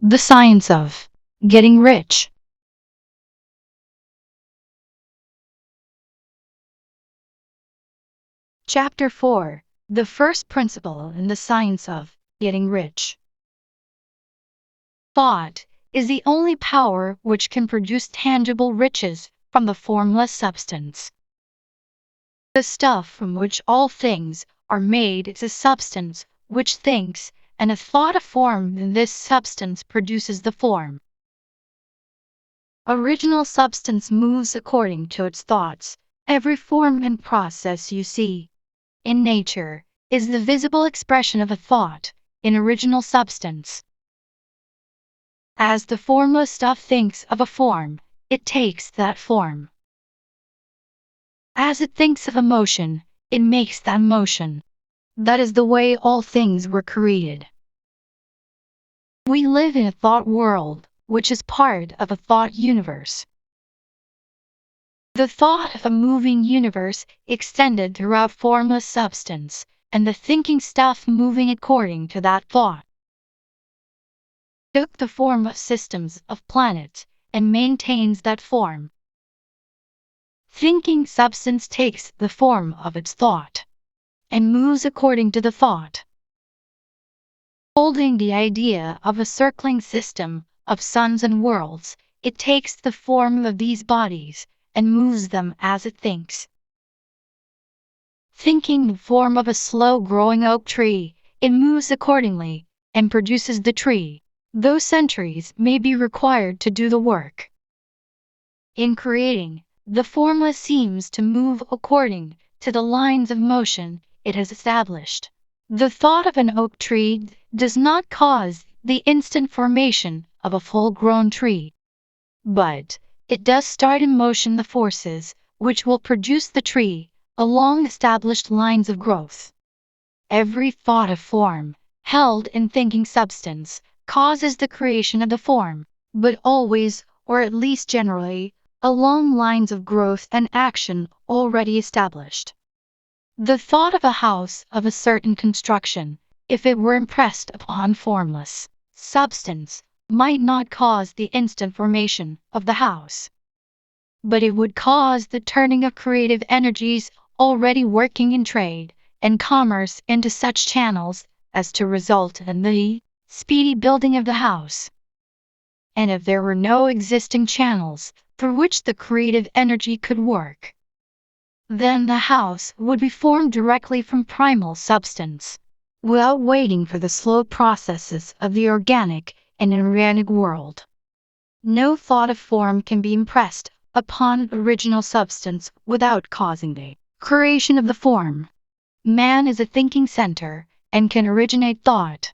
The science of getting rich. Chapter 4. The first principle in the science of getting rich. Thought is the only power which can produce tangible riches from the formless substance. The stuff from which all things are made is a substance which thinks, and a thought of form, then this substance produces the form. Original substance moves according to its thoughts. Every form and process you see in nature is the visible expression of a thought in original substance. As the formless stuff thinks of a form, it takes that form. As it thinks of a motion, it makes that motion. That is the way all things were created. We live in a thought world, which is part of a thought universe. The thought of a moving universe extended throughout formless substance, and the thinking stuff moving according to that thought took the form of systems of planets and maintains that form. Thinking substance takes the form of its thought and moves according to the thought. Holding the idea of a circling system of suns and worlds, it takes the form of these bodies and moves them as it thinks. Thinking the form of a slow-growing oak tree, it moves accordingly and produces the tree, though centuries may be required to do the work. In creating, the formless seems to move according to the lines of motion it has established. The thought of an oak tree does not cause the instant formation of a full-grown tree, but it does start in motion the forces which will produce the tree along established lines of growth. Every thought of form, held in thinking substance, causes the creation of the form, but always, or at least generally, along lines of growth and action already established. The thought of a house of a certain construction, if it were impressed upon formless substance, might not cause the instant formation of the house, but it would cause the turning of creative energies already working in trade and commerce into such channels as to result in the speedy building of the house. And if there were no existing channels through which the creative energy could work, then the house would be formed directly from primal substance, without waiting for the slow processes of the organic and inorganic world. No thought of form can be impressed upon original substance without causing the creation of the form. Man is a thinking center and can originate thought.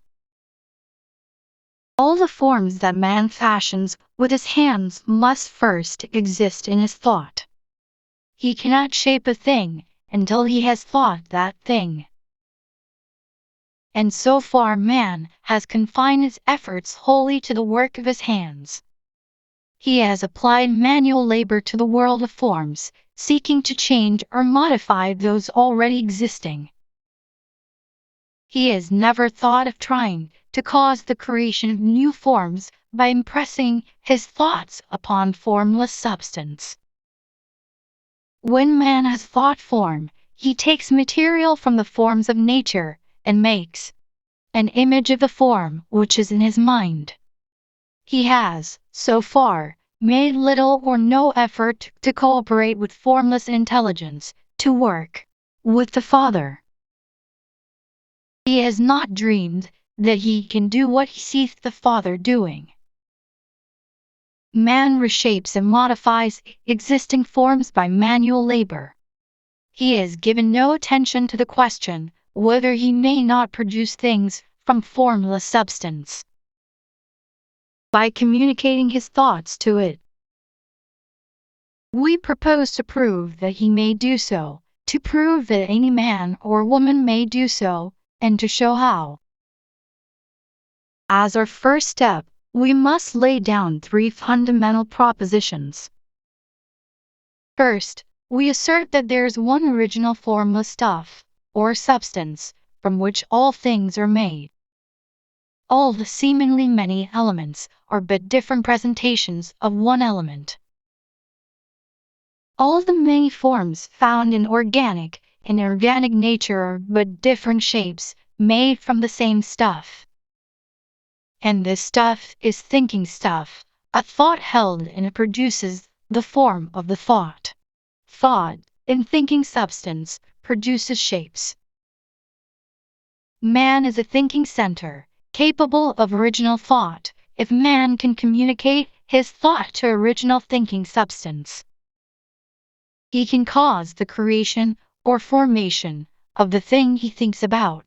All the forms that man fashions with his hands must first exist in his thought. He cannot shape a thing until he has thought that thing. And so far man has confined his efforts wholly to the work of his hands. He has applied manual labor to the world of forms, seeking to change or modify those already existing. He has never thought of trying to cause the creation of new forms by impressing his thoughts upon formless substance. When man has thought form, he takes material from the forms of nature and makes an image of the form which is in his mind. He has, so far, made little or no effort to cooperate with formless intelligence, to work with the Father. He has not dreamed that he can do what he sees the Father doing. Man reshapes and modifies existing forms by manual labor. He has given no attention to the question whether he may not produce things from formless substance by communicating his thoughts to it. We propose to prove that he may do so, to prove that any man or woman may do so, and to show how. As our first step, we must lay down 3 fundamental propositions. First, we assert that there is one original formless stuff, or substance, from which all things are made. All the seemingly many elements are but different presentations of one element. All the many forms found in organic and inorganic nature are but different shapes made from the same stuff. And this stuff is thinking stuff, a thought held and it produces the form of the thought. Thought, in thinking substance, produces shapes. Man is a thinking center, capable of original thought, if man can communicate his thought to original thinking substance. He can cause the creation or formation of the thing he thinks about.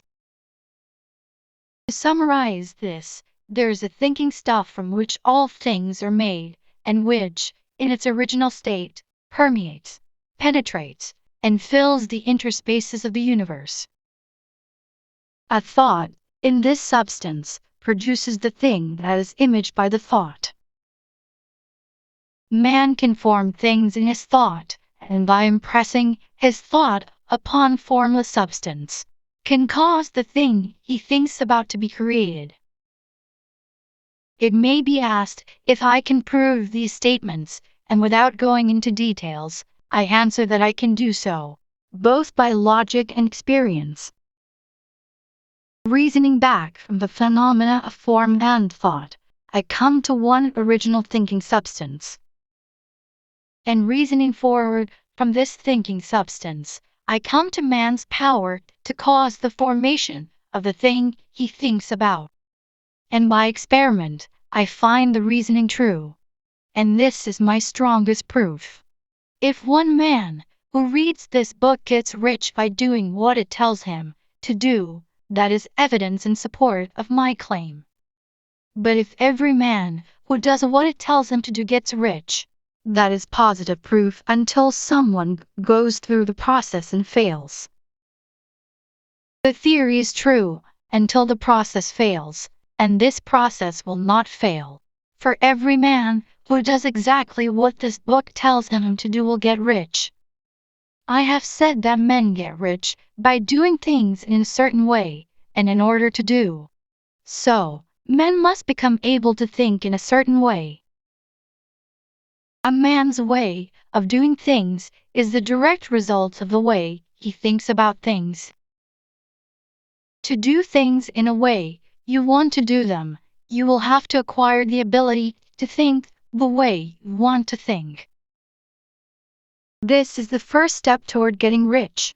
To summarize this, there is a thinking stuff from which all things are made, and which, in its original state, permeates, penetrates, and fills the interspaces of the universe. A thought, in this substance, produces the thing that is imaged by the thought. Man can form things in his thought, and by impressing his thought upon formless substance, can cause the thing he thinks about to be created. It may be asked if I can prove these statements, and without going into details, I answer that I can do so, both by logic and experience. Reasoning back from the phenomena of form and thought, I come to one original thinking substance. And reasoning forward from this thinking substance, I come to man's power to cause the formation of the thing he thinks about. And by experiment, I find the reasoning true. And this is my strongest proof. If one man who reads this book gets rich by doing what it tells him to do, that is evidence in support of my claim. But if every man who does what it tells him to do gets rich, that is positive proof until someone goes through the process and fails. The theory is true until the process fails, and this process will not fail. For every man who does exactly what this book tells him to do will get rich. I have said that men get rich by doing things in a certain way, and in order to do so, men must become able to think in a certain way. A man's way of doing things is the direct result of the way he thinks about things. To do things in a way you want to do them, you will have to acquire the ability to think the way you want to think. This is the first step toward getting rich.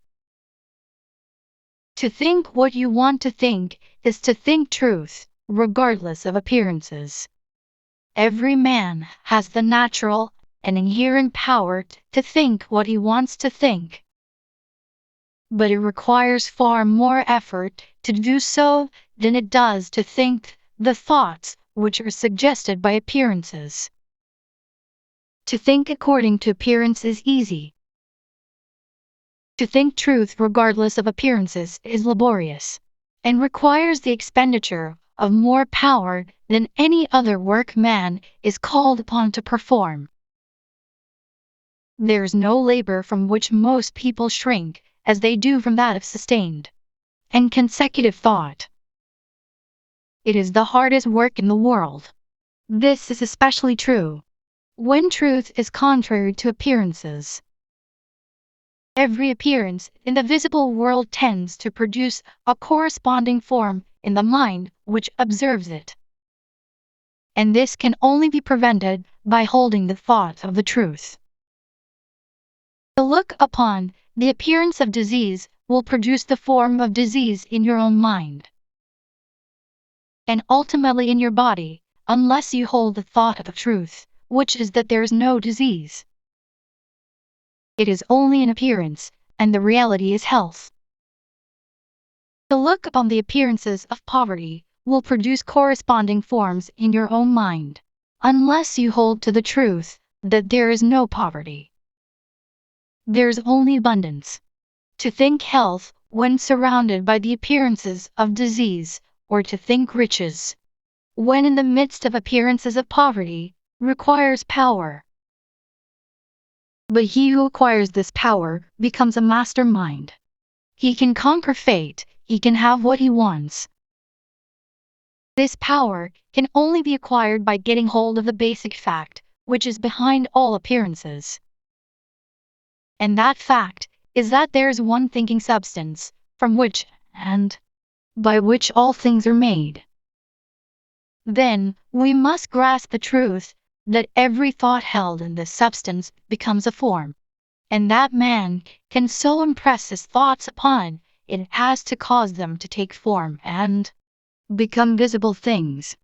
To think what you want to think is to think truth, regardless of appearances. Every man has the natural and inherent power to think what he wants to think. But it requires far more effort to do so than it does to think the thoughts which are suggested by appearances. To think according to appearance is easy. To think truth regardless of appearances is laborious, and requires the expenditure of more power than any other work man is called upon to perform. There is no labor from which most people shrink as they do from that of sustained and consecutive thought. It is the hardest work in the world. This is especially true when truth is contrary to appearances. Every appearance in the visible world tends to produce a corresponding form in the mind which observes it. And this can only be prevented by holding the thought of the truth. To look upon the appearance of disease will produce the form of disease in your own mind, and ultimately in your body, unless you hold the thought of the truth, which is that there is no disease. It is only an appearance, and the reality is health. To look upon the appearances of poverty will produce corresponding forms in your own mind, unless you hold to the truth that there is no poverty. There is only abundance. To think health when surrounded by the appearances of disease, or to think riches when in the midst of appearances of poverty, requires power. But he who acquires this power becomes a mastermind. He can conquer fate, he can have what he wants. This power can only be acquired by getting hold of the basic fact, which is behind all appearances. And that fact is that there is one thinking substance, from which, and by which all things are made. Then, we must grasp the truth that every thought held in this substance becomes a form, and that man can so impress his thoughts upon it as to cause them to take form and become visible things.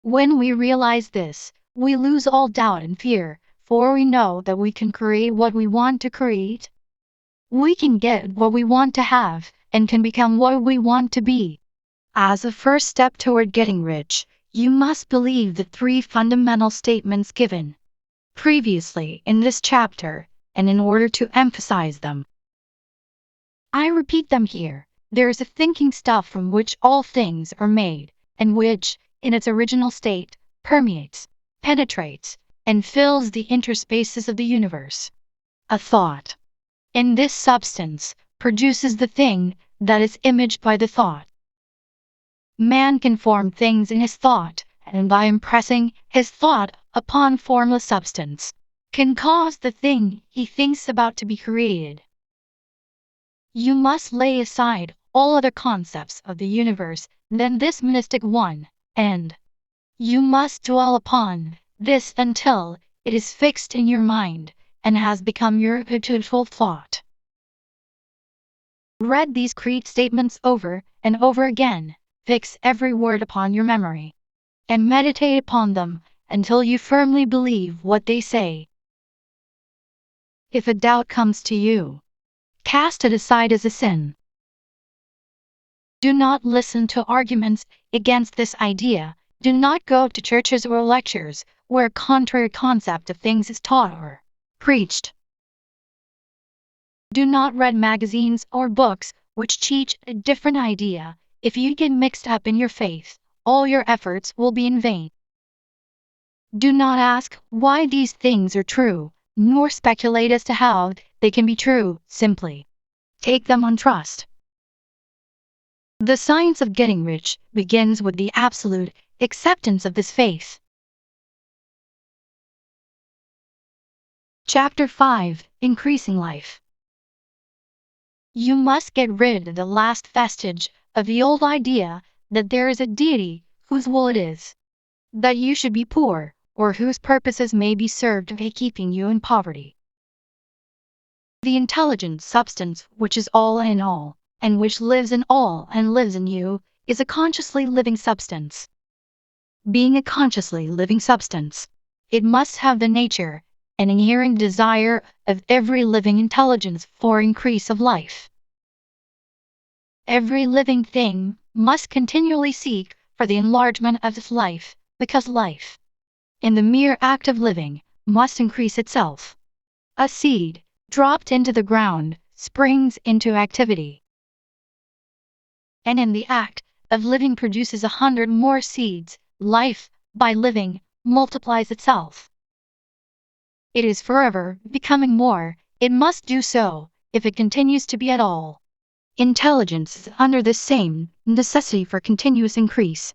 When we realize this, we lose all doubt and fear, for we know that we can create what we want to create. We can get what we want to have, and can become what we want to be. As a first step toward getting rich, you must believe the three fundamental statements given previously in this chapter, and in order to emphasize them, I repeat them here. There is a thinking stuff from which all things are made, and which, in its original state, permeates, penetrates, and fills the interspaces of the universe. A thought, in this substance, produces the thing that is imaged by the thought. Man can form things in his thought, and by impressing his thought upon formless substance, can cause the thing he thinks about to be created. You must lay aside all other concepts of the universe than this mystic one, and you must dwell upon this until it is fixed in your mind and has become your habitual thought. Read these creed statements over and over again, fix every word upon your memory, and meditate upon them until you firmly believe what they say. If a doubt comes to you, cast it aside as a sin. Do not listen to arguments against this idea. Do not go to churches or lectures where a contrary concept of things is taught or preached. Do not read magazines or books which teach a different idea. If you get mixed up in your faith, all your efforts will be in vain. Do not ask why these things are true, nor speculate as to how they can be true. Simply take them on trust. The science of getting rich begins with the absolute acceptance of this faith. Chapter 5: Increasing Life. You must get rid of the last vestige of the old idea that there is a deity whose will it is that you should be poor, or whose purposes may be served by keeping you in poverty. The intelligent substance which is all in all, and which lives in all and lives in you, is a consciously living substance. Being a consciously living substance, it must have the nature and inherent desire of every living intelligence for increase of life. Every living thing must continually seek for the enlargement of its life, because life, in the mere act of living, must increase itself. A seed, dropped into the ground, springs into activity, and in the act of living produces 100 more seeds. Life, by living, multiplies itself. It is forever becoming more. It must do so, if it continues to be at all. Intelligence is under the same necessity for continuous increase.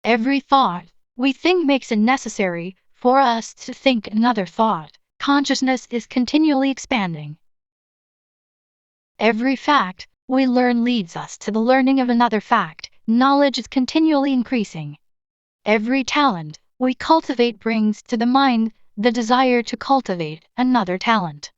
Every thought we think makes it necessary for us to think another thought. Consciousness is continually expanding. Every fact we learn leads us to the learning of another fact. Knowledge is continually increasing. Every talent we cultivate brings to the mind the desire to cultivate another talent.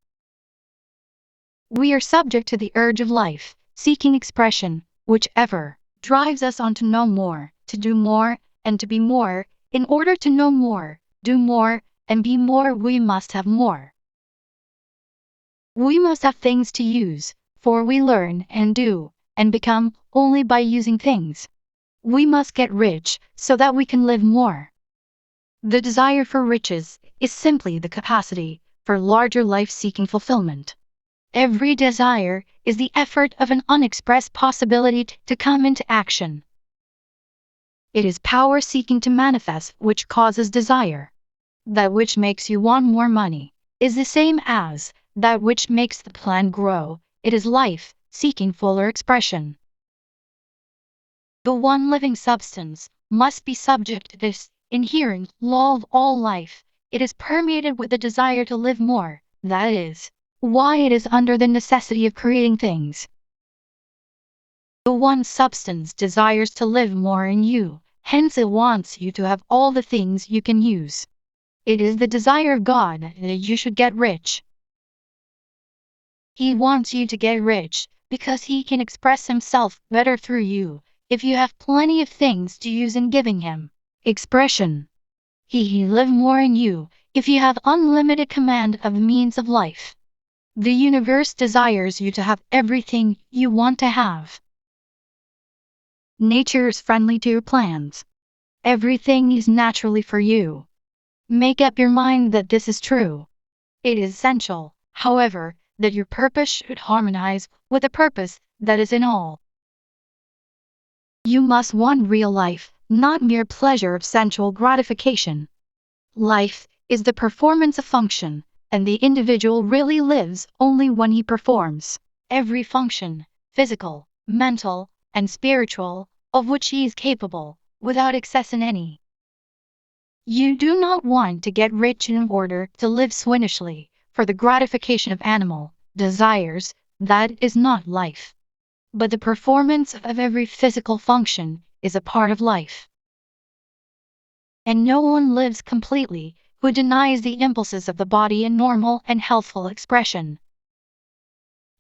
We are subject to the urge of life, seeking expression, which ever drives us on to know more, to do more, and to be more. In order to know more, do more, and be more, we must have more. We must have things to use, for we learn and do and become only by using things. We must get rich so that we can live more. The desire for riches is simply the capacity for larger life-seeking fulfillment. Every desire is the effort of an unexpressed possibility to come into action. It is power seeking to manifest which causes desire. That which makes you want more money is the same as that which makes the plant grow. It is life seeking fuller expression. The one living substance must be subject to this inherent law of all life. It is permeated with the desire to live more. That is why it is under the necessity of creating things. The one substance desires to live more in you, hence it wants you to have all the things you can use. It is the desire of God that you should get rich. He wants you to get rich because he can express himself better through you if you have plenty of things to use in giving him expression. He can live more in you if you have unlimited command of the means of life. The universe desires you to have everything you want to have. Nature is friendly to your plans. Everything is naturally for you. Make up your mind that this is true. It is essential, however, that your purpose should harmonize with the purpose that is in all. You must want real life, not mere pleasure of sensual gratification. Life is the performance of function, and the individual really lives only when he performs every function, physical, mental, and spiritual, of which he is capable, without excess in any. You do not want to get rich in order to live swinishly, for the gratification of animal desires. That is not life. But the performance of every physical function is a part of life. And no one lives completely who denies the impulses of the body in normal and healthful expression.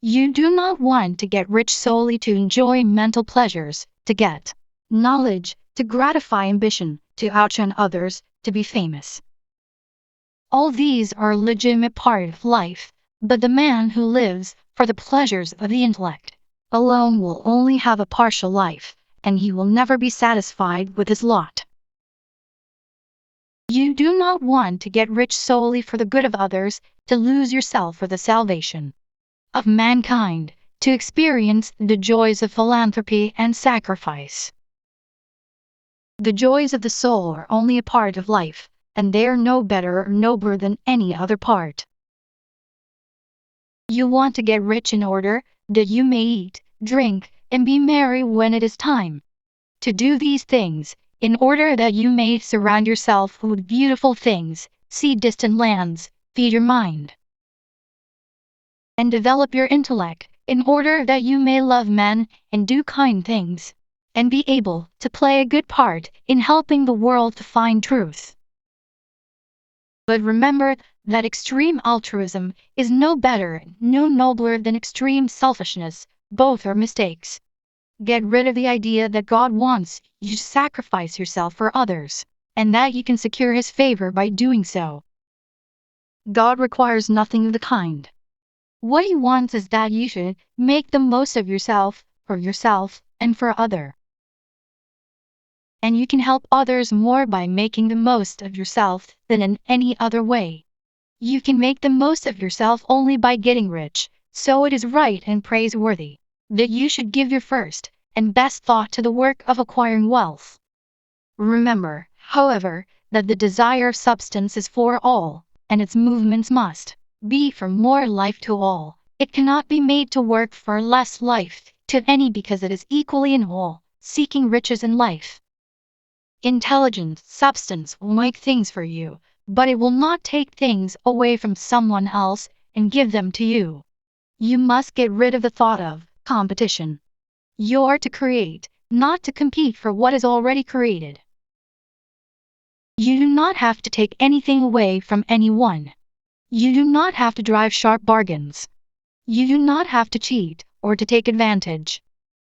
You do not want to get rich solely to enjoy mental pleasures, to get knowledge, to gratify ambition, to outshine others, to be famous. All these are a legitimate part of life, but the man who lives for the pleasures of the intellect alone will only have a partial life, and he will never be satisfied with his lot. You do not want to get rich solely for the good of others, to lose yourself for the salvation of mankind, to experience the joys of philanthropy and sacrifice. The joys of the soul are only a part of life, and they are no better or nobler than any other part. You want to get rich in order that you may eat, drink, and be merry when it is time to do these things, in order that you may surround yourself with beautiful things, see distant lands, feed your mind, and develop your intellect, in order that you may love men and do kind things, and be able to play a good part in helping the world to find truth. But remember that extreme altruism is no better, no nobler than extreme selfishness. Both are mistakes. Get rid of the idea that God wants you to sacrifice yourself for others, and that you can secure his favor by doing so. God requires nothing of the kind. What he wants is that you should make the most of yourself, for yourself, and for other. And you can help others more by making the most of yourself than in any other way. You can make the most of yourself only by getting rich, so it is right and praiseworthy that you should give your first and best thought to the work of acquiring wealth. Remember, however, that the desire of substance is for all, and its movements must be for more life to all. It cannot be made to work for less life to any, because it is equally in all, seeking riches in life. Intelligent substance will make things for you, but it will not take things away from someone else and give them to you. You must get rid of the thought of competition. You are to create, not to compete for what is already created. You do not have to take anything away from anyone. You do not have to drive sharp bargains. You do not have to cheat or to take advantage.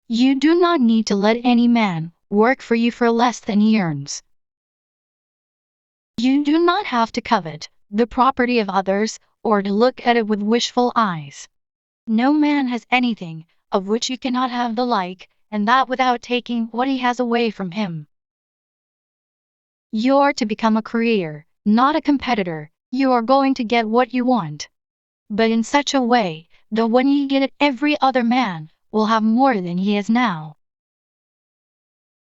You do not need to let any man work for you for less than he earns. You do not have to covet the property of others or to look at it with wishful eyes. No man has anything of which you cannot have the like, and that without taking what he has away from him. You are to become a creator, not a competitor. You are going to get what you want, but in such a way that when you get it, every other man will have more than he has now.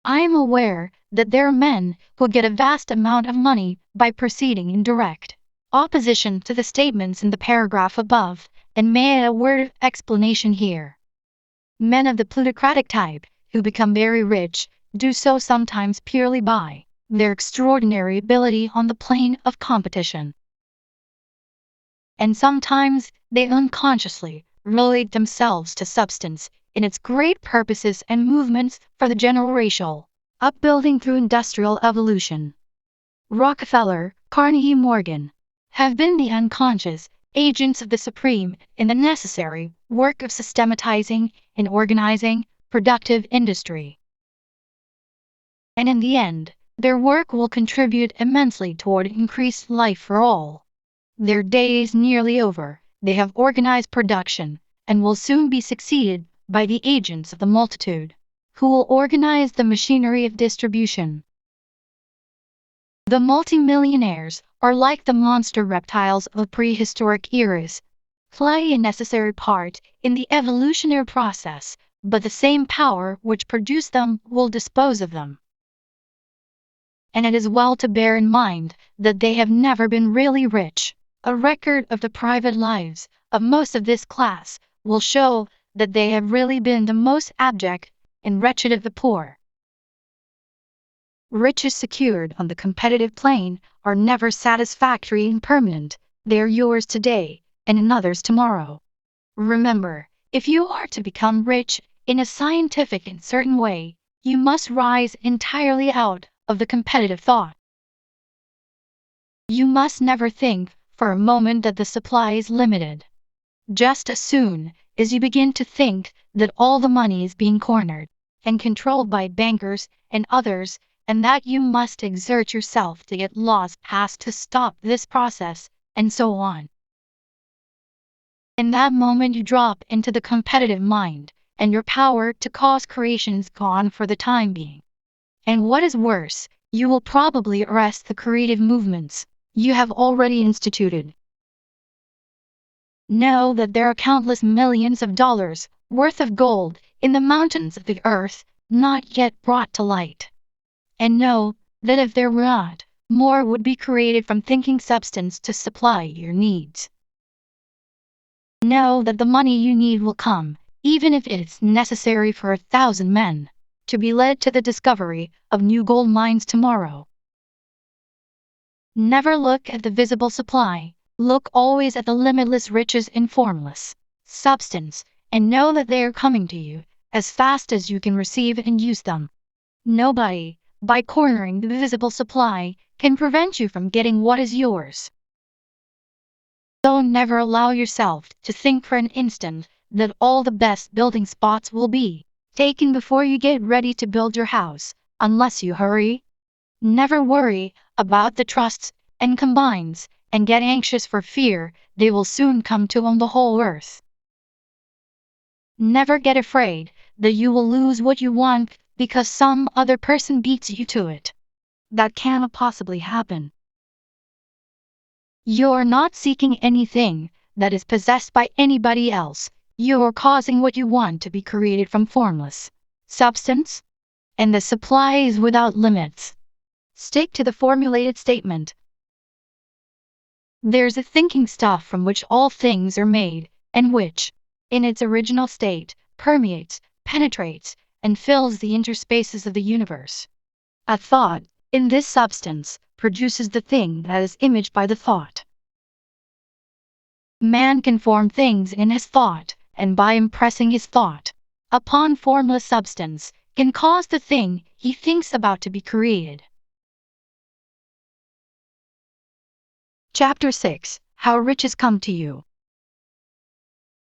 I am aware that there are men who get a vast amount of money by proceeding in direct opposition to the statements in the paragraph above, and may add a word of explanation here. Men of the plutocratic type, who become very rich do so sometimes purely by their extraordinary ability on the plane of competition. And sometimes they unconsciously relate themselves to substance in its great purposes and movements for the general racial upbuilding through industrial evolution. Rockefeller, Carnegie Morgan have been the unconscious agents of the supreme in the necessary work of systematizing and organizing productive industry. And in the end, their work will contribute immensely toward increased life for all. Their day is nearly over, they have organized production, and will soon be succeeded by the agents of the multitude, who will organize the machinery of distribution. The multimillionaires are like the monster reptiles of prehistoric eras, play a necessary part in the evolutionary process, but the same power which produced them will dispose of them. And it is well to bear in mind that they have never been really rich. A record of the private lives of most of this class will show that they have really been the most abject and wretched of the poor. Riches secured on the competitive plane are never satisfactory and permanent. They are yours today and another's tomorrow. Remember, if you are to become rich in a scientific and certain way, you must rise entirely out of the competitive thought. You must never think for a moment that the supply is limited. Just as soon as you begin to think that all the money is being cornered and controlled by bankers and others, and that you must exert yourself to get laws passed to stop this process, and so on. In that moment you drop into the competitive mind, and your power to cause creation is gone for the time being. And what is worse, you will probably arrest the creative movements you have already instituted. Know that there are countless millions of dollars worth of gold in the mountains of the earth, not yet brought to light. And know that if there were not, more would be created from thinking substance to supply your needs. Know that the money you need will come, even if it's necessary for 1,000 men to be led to the discovery of new gold mines tomorrow. Never look at the visible supply, look always at the limitless riches in formless substance, and know that they are coming to you as fast as you can receive and use them. Nobody, by cornering the visible supply, can prevent you from getting what is yours. So never allow yourself to think for an instant that all the best building spots will be taken before you get ready to build your house, unless you hurry. Never worry about the trusts and combines, and get anxious for fear they will soon come to own the whole earth. Never get afraid that you will lose what you want because some other person beats you to it. That cannot possibly happen. You are not seeking anything that is possessed by anybody else. You are causing what you want to be created from formless substance, and the supply is without limits. Stick to the formulated statement. There's a thinking stuff from which all things are made, and which, in its original state, permeates, penetrates, and fills the interspaces of the universe. A thought, in this substance, produces the thing that is imaged by the thought. Man can form things in his thought, and by impressing his thought upon formless substance, can cause the thing he thinks about to be created. Chapter 6. How Riches Come to You.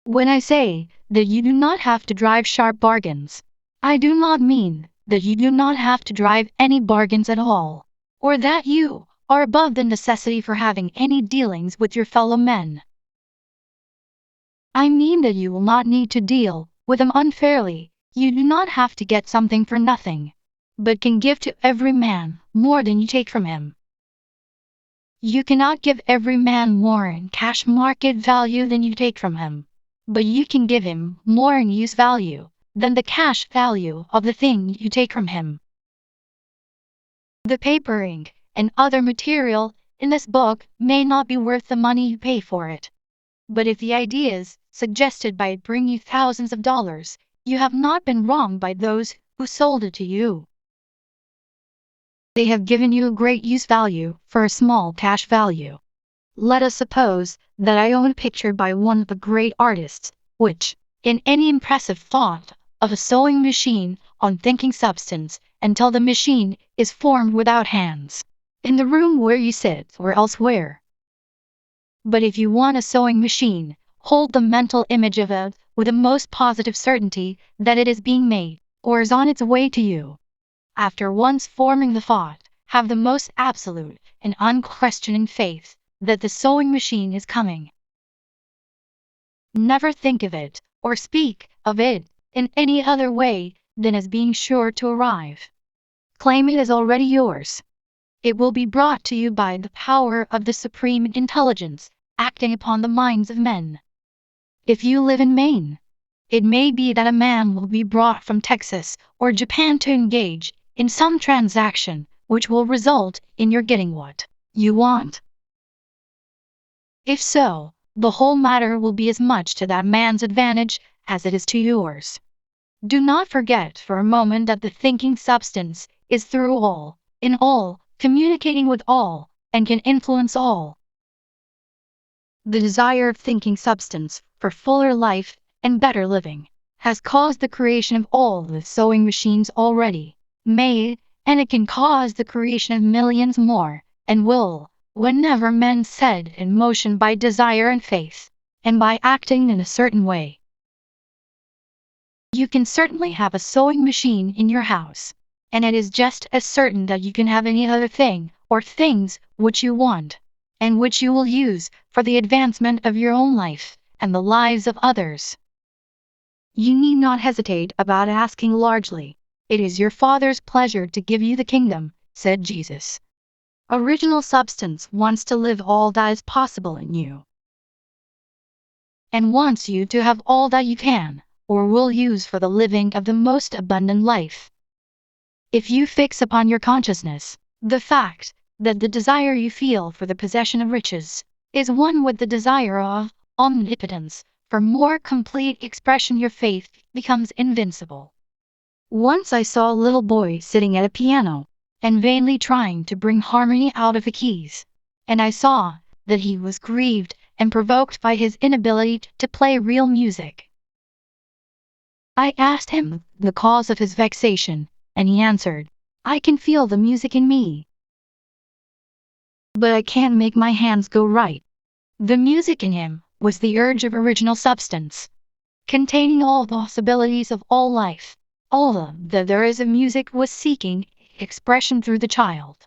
When I say that you do not have to drive sharp bargains, I do not mean that you do not have to drive any bargains at all, or that you are above the necessity for having any dealings with your fellow men. I mean that you will not need to deal with them unfairly. You do not have to get something for nothing, but can give to every man more than you take from him. You cannot give every man more in cash market value than you take from him, but you can give him more in use value than the cash value of the thing you take from him. The paper, ink, and other material in this book may not be worth the money you pay for it. But if the ideas suggested by it bring you thousands of dollars, you have not been wronged by those who sold it to you. They have given you a great use value for a small cash value. Let us suppose that I own a picture by one of the great artists, which, in any impressive thought of a sewing machine on thinking substance until the machine is formed without hands, in the room where you sit or elsewhere. But if you want a sewing machine, hold the mental image of it with the most positive certainty that it is being made, or is on its way to you. After once forming the thought, have the most absolute and unquestioning faith that the sewing machine is coming. Never think of it, or speak of it, in any other way than as being sure to arrive. Claim it as already yours. It will be brought to you by the power of the supreme intelligence acting upon the minds of men. If you live in Maine, it may be that a man will be brought from Texas or Japan to engage in some transaction which will result in your getting what you want. If so, the whole matter will be as much to that man's advantage as it is to yours. Do not forget for a moment that the thinking substance is through all, in all, communicating with all, and can influence all. The desire of thinking substance for fuller life and better living has caused the creation of all the sewing machines already made, and it can cause the creation of millions more, and will, whenever men set in motion by desire and faith, and by acting in a certain way. You can certainly have a sewing machine in your house, and it is just as certain that you can have any other thing or things which you want, and which you will use for the advancement of your own life and the lives of others. You need not hesitate about asking largely. It is your Father's pleasure to give you the kingdom, said Jesus. Original substance wants to live all that is possible in you, and wants you to have all that you can, or will use for the living of the most abundant life. If you fix upon your consciousness the fact that the desire you feel for the possession of riches is one with the desire of omnipotence for more complete expression, your faith becomes invincible. Once I saw a little boy sitting at a piano and vainly trying to bring harmony out of the keys, and I saw that he was grieved and provoked by his inability to play real music. I asked him the cause of his vexation, and he answered, "I can feel the music in me, but I can't make my hands go right." The music in him was the urge of original substance, containing all the possibilities of all life. All that there is of music was seeking expression through the child.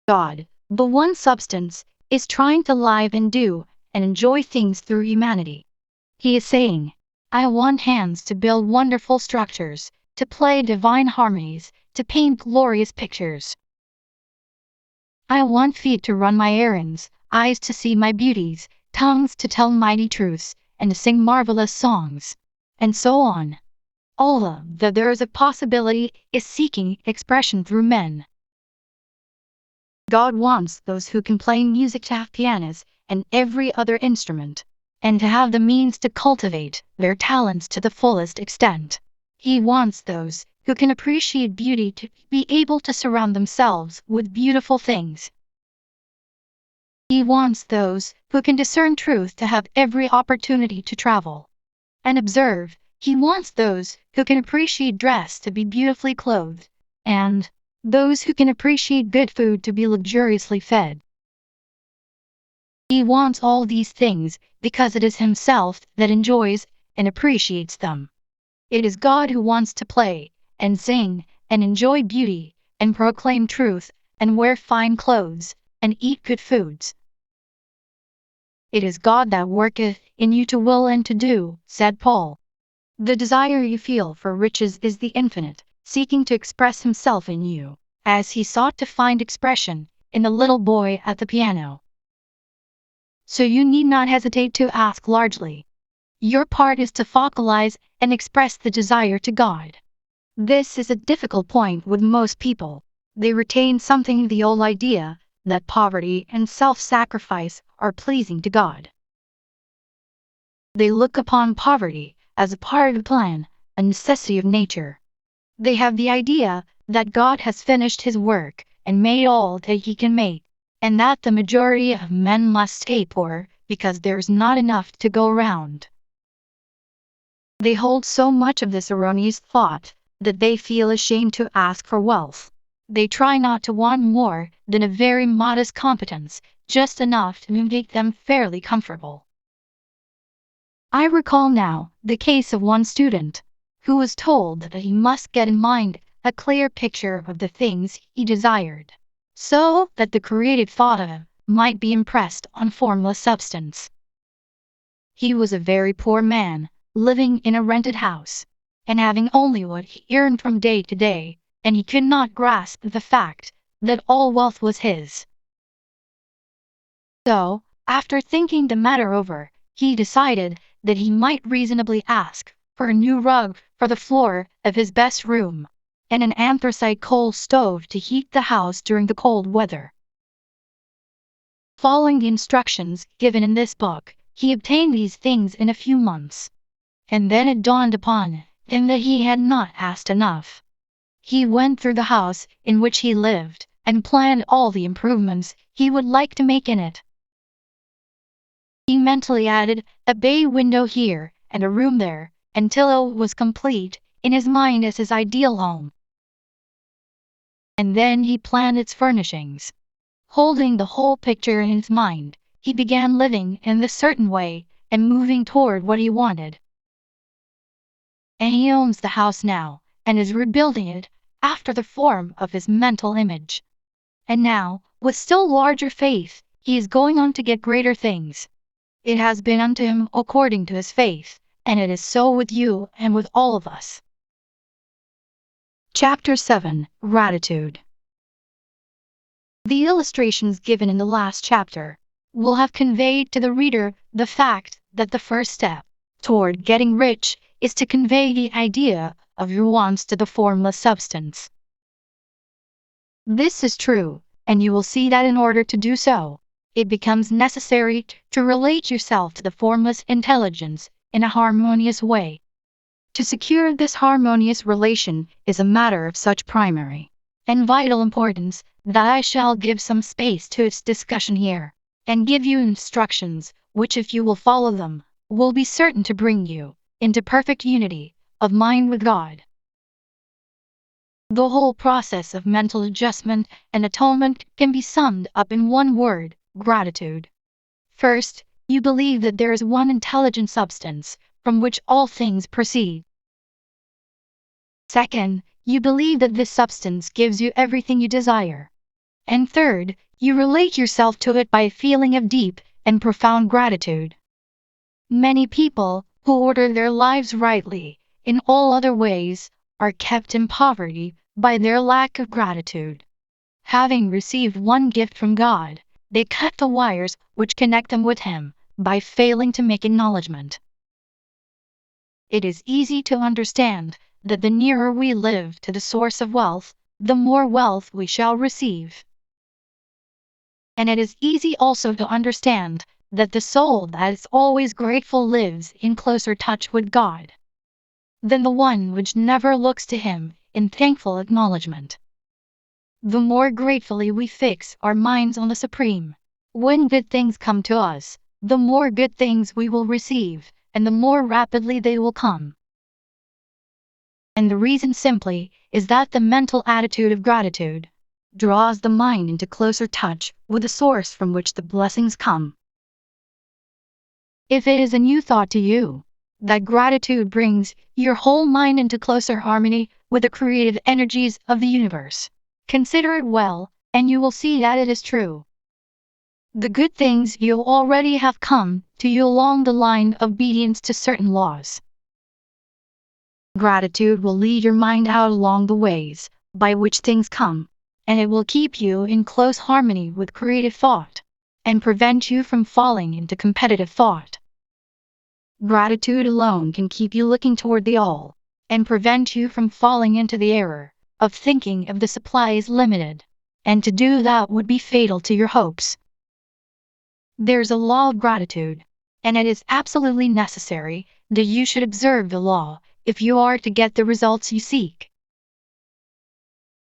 God, the one substance, is trying to live and do and enjoy things through humanity. He is saying, I want hands to build wonderful structures, to play divine harmonies, to paint glorious pictures. I want feet to run my errands, eyes to see my beauties, tongues to tell mighty truths, and to sing marvelous songs, and so on. All that there is a possibility is seeking expression through men. God wants those who can play music to have pianos and every other instrument, and to have the means to cultivate their talents to the fullest extent. He wants those who can appreciate beauty to be able to surround themselves with beautiful things. He wants those who can discern truth to have every opportunity to travel and observe. He wants those who can appreciate dress to be beautifully clothed, and those who can appreciate good food to be luxuriously fed. He wants all these things because it is Himself that enjoys and appreciates them. It is God who wants to play and sing and enjoy beauty and proclaim truth and wear fine clothes and eat good foods. It is God that worketh in you to will and to do, said Paul. The desire you feel for riches is the infinite, seeking to express Himself in you, as He sought to find expression in the little boy at the piano. So you need not hesitate to ask largely. Your part is to focalize and express the desire to God. This is a difficult point with most people. They retain something of the old idea that poverty and self-sacrifice are pleasing to God. They look upon poverty as a part of the plan, a necessity of nature, They have the idea that God has finished his work and made all that he can make, and that the majority of men must stay poor because there's not enough to go around. They hold so much of this erroneous thought that they feel ashamed to ask for wealth. They try not to want more than a very modest competence, just enough to make them fairly comfortable. I recall now the case of one student who was told that he must get in mind a clear picture of the things he desired, so that the created thought of him might be impressed on formless substance. He was a very poor man, living in a rented house, and having only what he earned from day to day, and he could not grasp the fact that all wealth was his. So, after thinking the matter over, he decided that he might reasonably ask for a new rug for the floor of his best room, and an anthracite coal stove to heat the house during the cold weather. Following the instructions given in this book, he obtained these things in a few months. And then it dawned upon him that he had not asked enough. He went through the house in which he lived and planned all the improvements he would like to make in it. He mentally added a bay window here and a room there, until it was complete in his mind as his ideal home. And then he planned its furnishings. Holding the whole picture in his mind, he began living in this certain way and moving toward what he wanted. And he owns the house now, and is rebuilding it after the form of his mental image. And now, with still larger faith, he is going on to get greater things. It has been unto him according to his faith, and it is so with you and with all of us. Chapter 7: Gratitude. The illustrations given in the last chapter will have conveyed to the reader the fact that the first step toward getting rich is to convey the idea of your wants to the formless substance. This is true, and you will see that in order to do so, it becomes necessary to relate yourself to the formless intelligence in a harmonious way. To secure this harmonious relation is a matter of such primary and vital importance that I shall give some space to its discussion here, and give you instructions which, if you will follow them, will be certain to bring you into perfect unity of mind with God. The whole process of mental adjustment and atonement can be summed up in one word: gratitude. First, you believe that there is one intelligent substance from which all things proceed. Second, you believe that this substance gives you everything you desire. And third, you relate yourself to it by a feeling of deep and profound gratitude. Many people who order their lives rightly in all other ways are kept in poverty by their lack of gratitude. Having received one gift from God, they cut the wires which connect them with Him by failing to make acknowledgement. It is easy to understand that the nearer we live to the source of wealth, the more wealth we shall receive. And it is easy also to understand that the soul that is always grateful lives in closer touch with God than the one which never looks to Him in thankful acknowledgement. The more gratefully we fix our minds on the Supreme, when good things come to us, the more good things we will receive, and the more rapidly they will come. And the reason simply is that the mental attitude of gratitude draws the mind into closer touch with the source from which the blessings come. If it is a new thought to you that gratitude brings your whole mind into closer harmony with the creative energies of the universe, consider it well, and you will see that it is true. The good things you already have come to you along the line of obedience to certain laws. Gratitude will lead your mind out along the ways by which things come, and it will keep you in close harmony with creative thought, and prevent you from falling into competitive thought. Gratitude alone can keep you looking toward the all, and prevent you from falling into the error of thinking of the supply is limited, and to do that would be fatal to your hopes. There's a law of gratitude, and it is absolutely necessary that you should observe the law if you are to get the results you seek.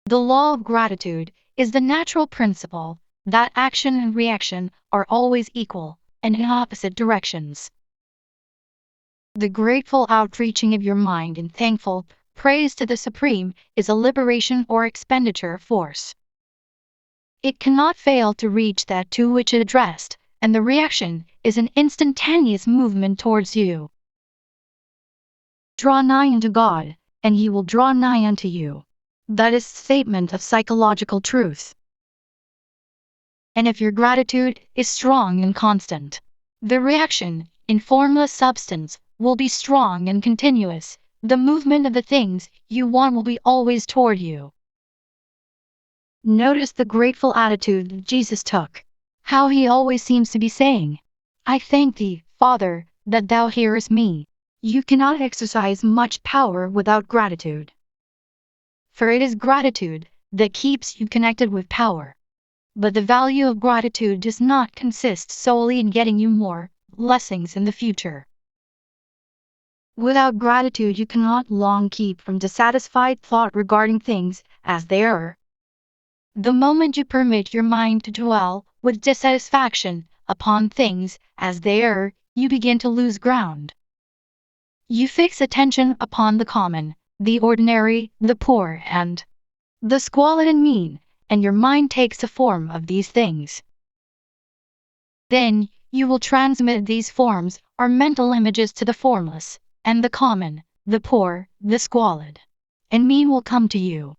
The law of gratitude is the natural principle that action and reaction are always equal and in opposite directions. The grateful outreaching of your mind in thankful praise to the Supreme is a liberation or expenditure force. It cannot fail to reach that to which it addressed, and the reaction is an instantaneous movement towards you. Draw nigh unto God, and He will draw nigh unto you. That is a statement of psychological truth. And if your gratitude is strong and constant, the reaction, in formless substance, will be strong and continuous. The movement of the things you want will be always toward you. Notice the grateful attitude that Jesus took. How He always seems to be saying, I thank Thee, Father, that Thou hearest me. You cannot exercise much power without gratitude. For it is gratitude that keeps you connected with power. But the value of gratitude does not consist solely in getting you more blessings in the future. Without gratitude you cannot long keep from dissatisfied thought regarding things as they are. The moment you permit your mind to dwell with dissatisfaction upon things as they are, you begin to lose ground. You fix attention upon the common, the ordinary, the poor, and the squalid and mean, and your mind takes the form of these things. Then you will transmit these forms or mental images to the formless, and the common, the poor, the squalid, and mean will come to you.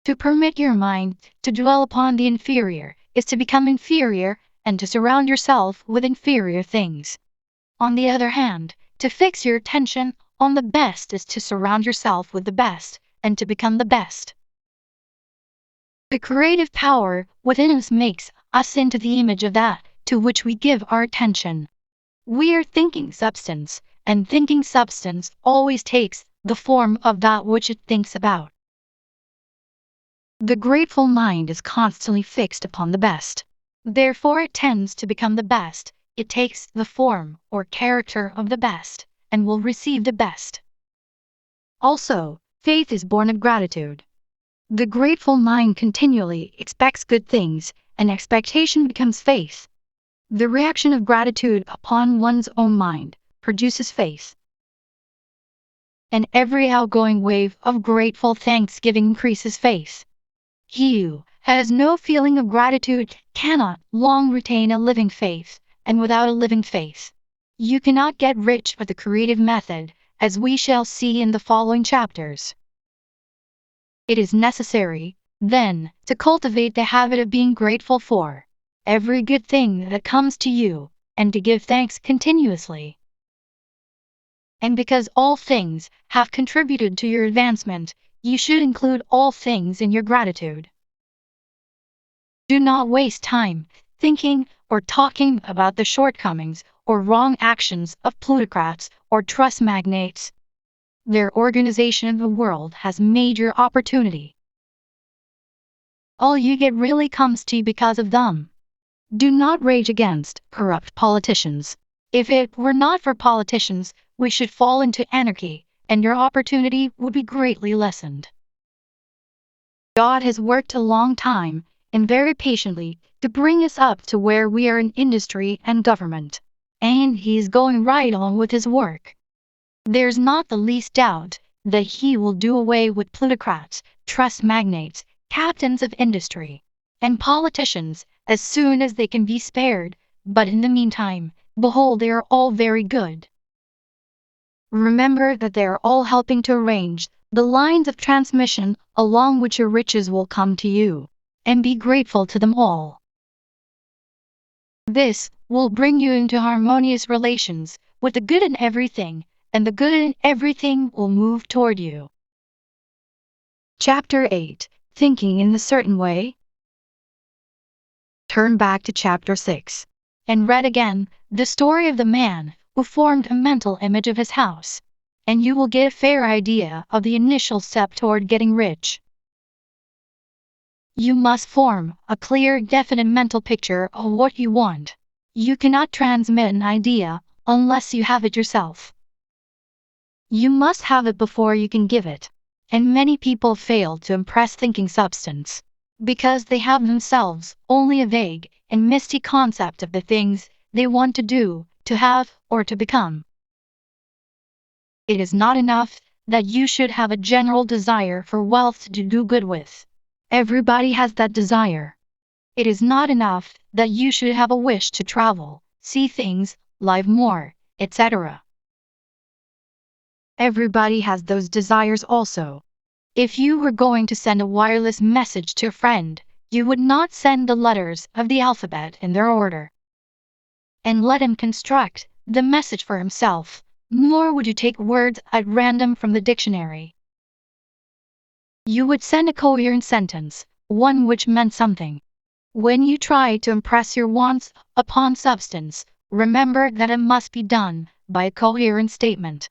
To permit your mind to dwell upon the inferior is to become inferior and to surround yourself with inferior things. On the other hand, to fix your attention on the best is to surround yourself with the best and to become the best. The creative power within us makes us into the image of that to which we give our attention. We are thinking substance, and thinking substance always takes the form of that which it thinks about. The grateful mind is constantly fixed upon the best. Therefore it tends to become the best. It takes the form or character of the best, and will receive the best. Also, faith is born of gratitude. The grateful mind continually expects good things, and expectation becomes faith. The reaction of gratitude upon one's own mind produces faith. And every outgoing wave of grateful thanksgiving increases faith. He who has no feeling of gratitude cannot long retain a living faith, and without a living faith, you cannot get rich by the creative method, as we shall see in the following chapters. It is necessary, then, to cultivate the habit of being grateful for every good thing that comes to you, and to give thanks continuously. And because all things have contributed to your advancement, you should include all things in your gratitude. Do not waste time thinking or talking about the shortcomings or wrong actions of plutocrats or trust magnates. Their organization of the world has major opportunity. All you get really comes to you because of them. Do not rage against corrupt politicians. If it were not for politicians, we should fall into anarchy, and your opportunity would be greatly lessened. God has worked a long time, and very patiently, to bring us up to where we are in industry and government. And He is going right on with His work. There's not the least doubt that He will do away with plutocrats, trust magnates, captains of industry, and politicians as soon as they can be spared, but in the meantime, behold, they are all very good. Remember that they are all helping to arrange the lines of transmission along which your riches will come to you, and be grateful to them all. This will bring you into harmonious relations with the good in everything, and the good in everything will move toward you. Chapter 8. Thinking in a Certain Way. Turn back to Chapter 6, and read again the story of the man who formed a mental image of his house, and you will get a fair idea of the initial step toward getting rich. You must form a clear, definite mental picture of what you want. You cannot transmit an idea unless you have it yourself. You must have it before you can give it, And many people fail to impress thinking substance because they have themselves only a vague and misty concept of the things they want to do, to have, or to become. It is not enough that you should have a general desire for wealth to do good with. Everybody has that desire. It is not enough that you should have a wish to travel, see things, live more, etc. Everybody has those desires also. If you were going to send a wireless message to a friend, you would not send the letters of the alphabet in their order and let him construct the message for himself, nor would you take words at random from the dictionary. You would send a coherent sentence, one which meant something. When you try to impress your wants upon substance, remember that it must be done by a coherent statement.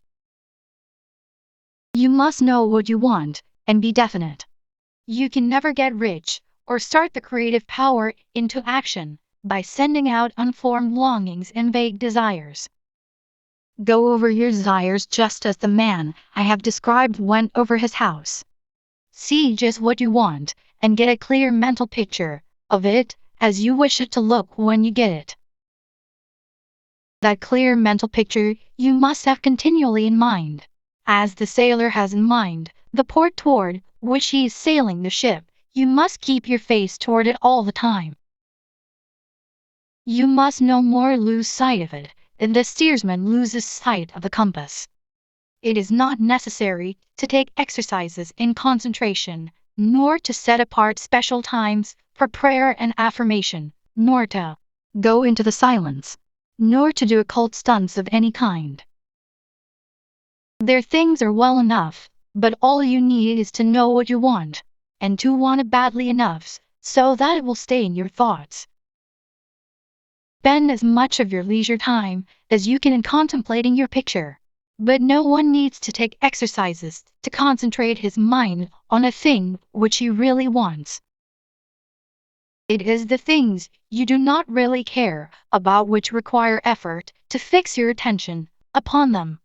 You must know what you want and be definite. You can never get rich or start the creative power into action by sending out unformed longings and vague desires. Go over your desires just as the man I have described went over his house. See just what you want and get a clear mental picture of it as you wish it to look when you get it. That clear mental picture you must have continually in mind, as the sailor has in mind the port toward which he is sailing the ship. You must keep your face toward it all the time. You must no more lose sight of it than the steersman loses sight of the compass. It is not necessary to take exercises in concentration, nor to set apart special times for prayer and affirmation, nor to go into the silence, nor to do occult stunts of any kind. Their things are well enough, but all you need is to know what you want, and to want it badly enough so that it will stay in your thoughts. Spend as much of your leisure time as you can in contemplating your picture, but no one needs to take exercises to concentrate his mind on a thing which he really wants. It is the things you do not really care about which require effort to fix your attention upon them.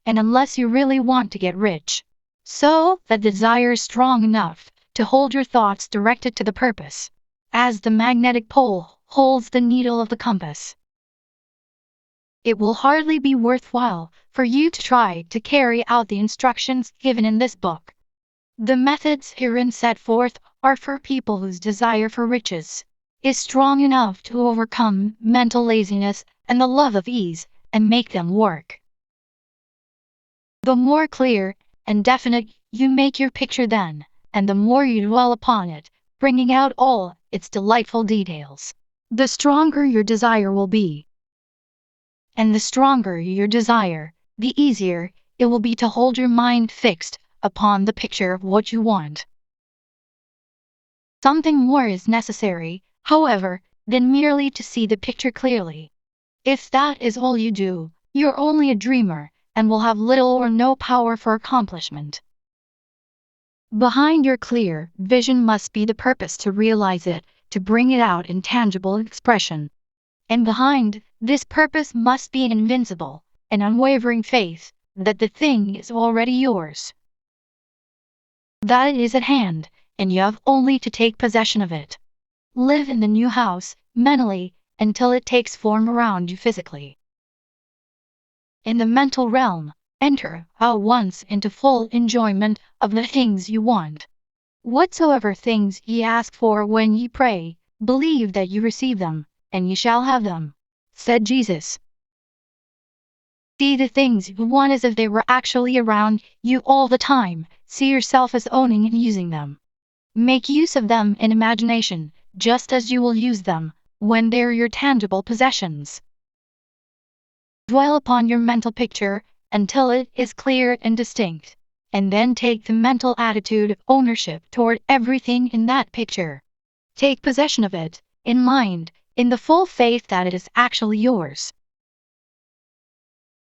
And unless you really want to get rich, so that desire is strong enough to hold your thoughts directed to the purpose, as the magnetic pole holds the needle of the compass, it will hardly be worthwhile for you to try to carry out the instructions given in this book. The methods herein set forth are for people whose desire for riches is strong enough to overcome mental laziness and the love of ease and make them work. The more clear and definite you make your picture then, and the more you dwell upon it, bringing out all its delightful details, the stronger your desire will be. And the stronger your desire, the easier it will be to hold your mind fixed upon the picture of what you want. Something more is necessary, however, than merely to see the picture clearly. If that is all you do, you're only a dreamer, and will have little or no power for accomplishment. Behind your clear vision must be the purpose to realize it, to bring it out in tangible expression. And behind this purpose must be an invincible and unwavering faith that the thing is already yours, that it is at hand, and you have only to take possession of it. Live in the new house, mentally, until it takes form around you physically. In the mental realm, enter at once into full enjoyment of the things you want. Whatsoever things ye ask for when ye pray, believe that you receive them, and ye shall have them, said Jesus. See the things you want as if they were actually around you all the time. See yourself as owning and using them. Make use of them in imagination, just as you will use them when they're your tangible possessions. Dwell upon your mental picture until it is clear and distinct, and then take the mental attitude of ownership toward everything in that picture. Take possession of it, in mind, in the full faith that it is actually yours.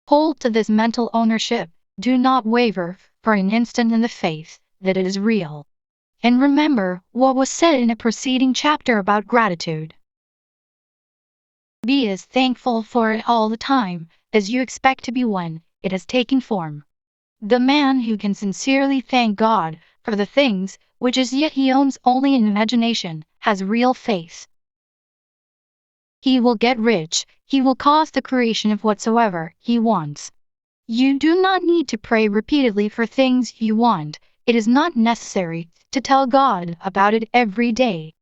Hold to this mental ownership, do not waver for an instant in the faith that it is real. And remember what was said in a preceding chapter about gratitude. Be as thankful for it all the time as you expect to be when it has taken form. The man who can sincerely thank God for the things which as yet he owns only in imagination has real faith. He will get rich, he will cause the creation of whatsoever he wants. You do not need to pray repeatedly for things you want. It is not necessary to tell God about it every day.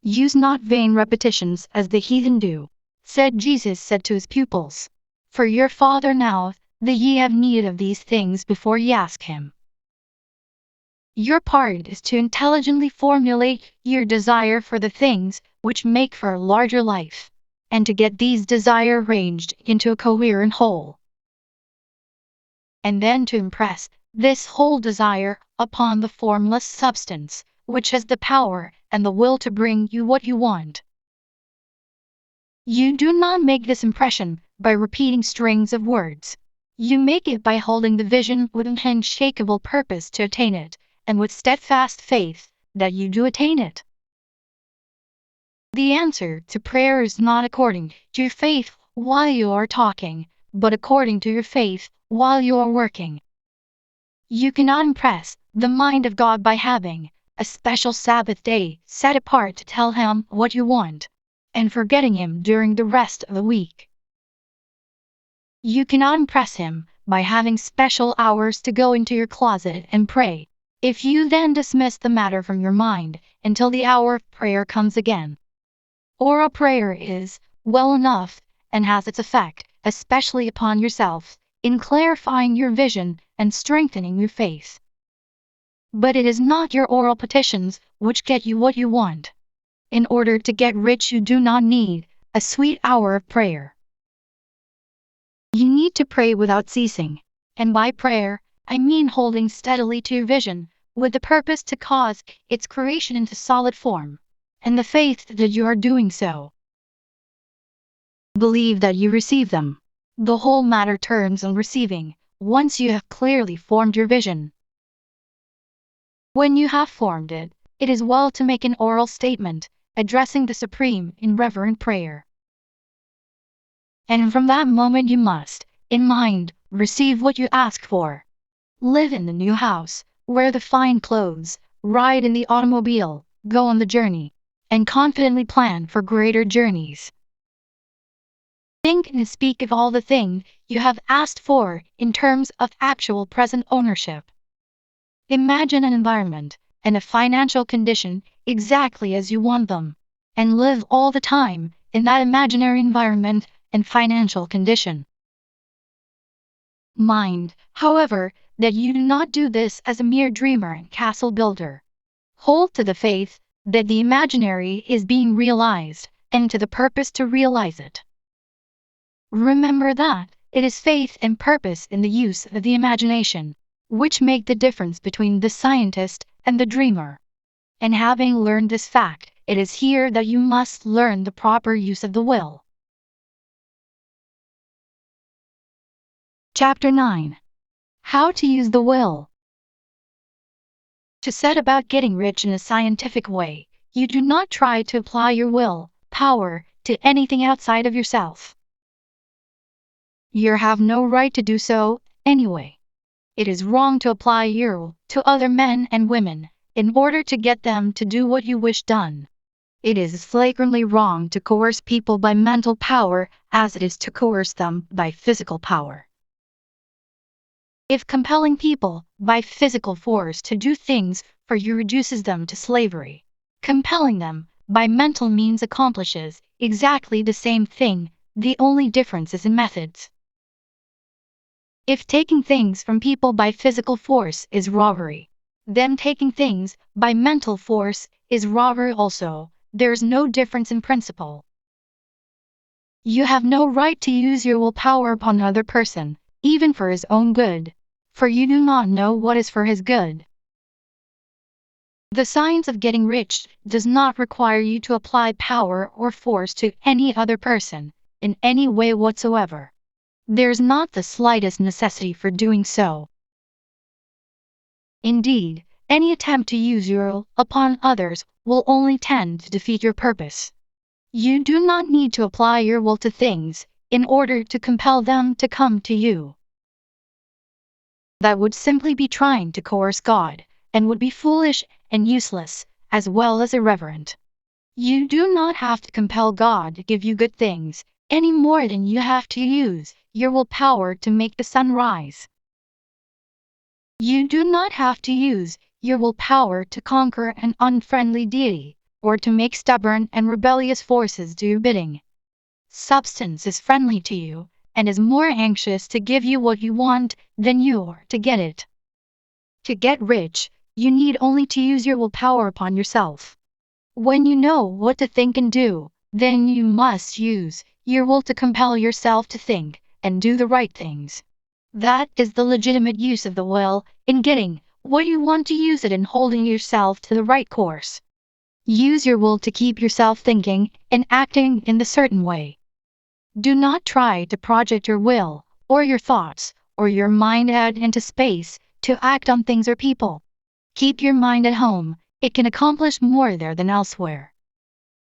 Use not vain repetitions as the heathen do, Jesus said to his pupils. For your Father knoweth that ye have need of these things before ye ask him. Your part is to intelligently formulate your desire for the things which make for a larger life, and to get these desires arranged into a coherent whole. And then to impress this whole desire upon the formless substance, which has the power and the will to bring you what you want. You do not make this impression by repeating strings of words. You make it by holding the vision with an unshakable purpose to attain it, and with steadfast faith that you do attain it. The answer to prayer is not according to your faith while you are talking, but according to your faith while you are working. You cannot impress the mind of God by having a special Sabbath day set apart to tell him what you want, and forgetting him during the rest of the week. You cannot impress him by having special hours to go into your closet and pray, if you then dismiss the matter from your mind until the hour of prayer comes again. Oral prayer is well enough and has its effect, especially upon yourself, in clarifying your vision and strengthening your faith. But it is not your oral petitions which get you what you want. In order to get rich, you do not need a sweet hour of prayer. You need to pray without ceasing, and by prayer, I mean holding steadily to your vision, with the purpose to cause its creation into solid form, and the faith that you are doing so. Believe that you receive them. The whole matter turns on receiving, once you have clearly formed your vision. When you have formed it, it is well to make an oral statement, addressing the Supreme in reverent prayer. And from that moment you must, in mind, receive what you ask for. Live in the new house, wear the fine clothes, ride in the automobile, go on the journey, and confidently plan for greater journeys. Think and speak of all the things you have asked for in terms of actual present ownership. Imagine an environment and a financial condition exactly as you want them, and live all the time in that imaginary environment and financial condition. Mind, however, that you do not do this as a mere dreamer and castle builder. Hold to the faith that the imaginary is being realized, and to the purpose to realize it. Remember that it is faith and purpose in the use of the imagination which make the difference between the scientist and the dreamer. And having learned this fact, it is here that you must learn the proper use of the will. Chapter 9. How to use the will. To set about getting rich in a scientific way, you do not try to apply your will power to anything outside of yourself. You have no right to do so, anyway. It is wrong to apply your will to other men and women in order to get them to do what you wish done. It is flagrantly wrong to coerce people by mental power as it is to coerce them by physical power. If compelling people by physical force to do things for you reduces them to slavery, compelling them by mental means accomplishes exactly the same thing, the only difference is in methods. If taking things from people by physical force is robbery, then taking things by mental force is robbery also. There is no difference in principle. You have no right to use your willpower upon another person, even for his own good, for you do not know what is for his good. The science of getting rich does not require you to apply power or force to any other person, in any way whatsoever. There's not the slightest necessity for doing so. Indeed, any attempt to use your will upon others will only tend to defeat your purpose. You do not need to apply your will to things in order to compel them to come to you. That would simply be trying to coerce God, and would be foolish and useless, as well as irreverent. You do not have to compel God to give you good things, any more than you have to use your willpower to make the sun rise. You do not have to use your willpower to conquer an unfriendly deity, or to make stubborn and rebellious forces do your bidding. Substance is friendly to you, and is more anxious to give you what you want than you are to get it. To get rich, you need only to use your willpower upon yourself. When you know what to think and do, then you must use your will to compel yourself to think and do the right things. That is the legitimate use of the will, in getting what you want to use it in holding yourself to the right course. Use your will to keep yourself thinking and acting in the certain way. Do not try to project your will, or your thoughts, or your mind out into space to act on things or people. Keep your mind at home, it can accomplish more there than elsewhere.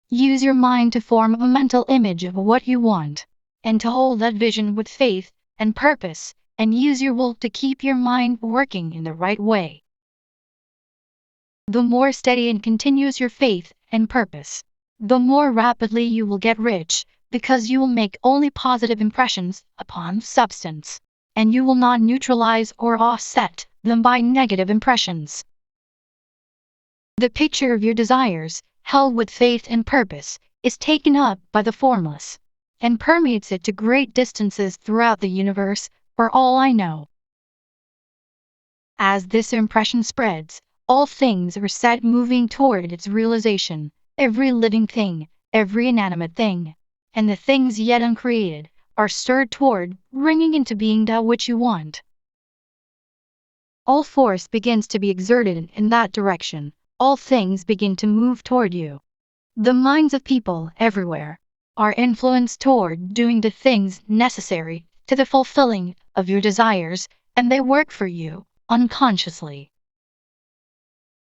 Use your mind to form a mental image of what you want, and to hold that vision with faith and purpose, and use your will to keep your mind working in the right way. The more steady and continuous your faith and purpose, the more rapidly you will get rich, because you will make only positive impressions upon substance, and you will not neutralize or offset them by negative impressions. The picture of your desires, held with faith and purpose, is taken up by the formless, and permeates it to great distances throughout the universe, for all I know. As this impression spreads, all things are set moving toward its realization, every living thing, every inanimate thing, and the things yet uncreated, are stirred toward bringing into being that which you want. All force begins to be exerted in that direction, all things begin to move toward you. The minds of people everywhere are influenced toward doing the things necessary to the fulfilling of your desires, and they work for you, unconsciously.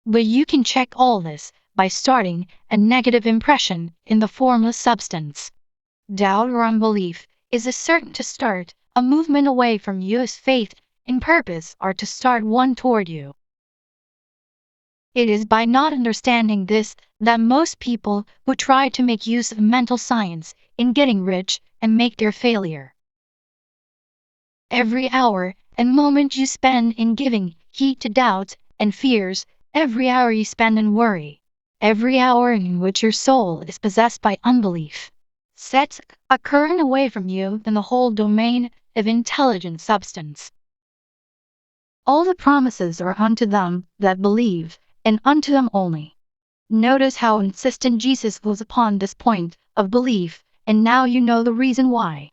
But you can check all this by starting a negative impression in the formless substance. Doubt or unbelief is as certain to start a movement away from you as faith and purpose are to start one toward you. It is by not understanding this that most people who try to make use of mental science in getting rich and make their failure. Every hour and moment you spend in giving heed to doubts and fears, every hour you spend in worry, every hour in which your soul is possessed by unbelief, sets a current away from you in the whole domain of intelligent substance. All the promises are unto them that believe, and unto them only. Notice how insistent Jesus was upon this point of belief, and now you know the reason why.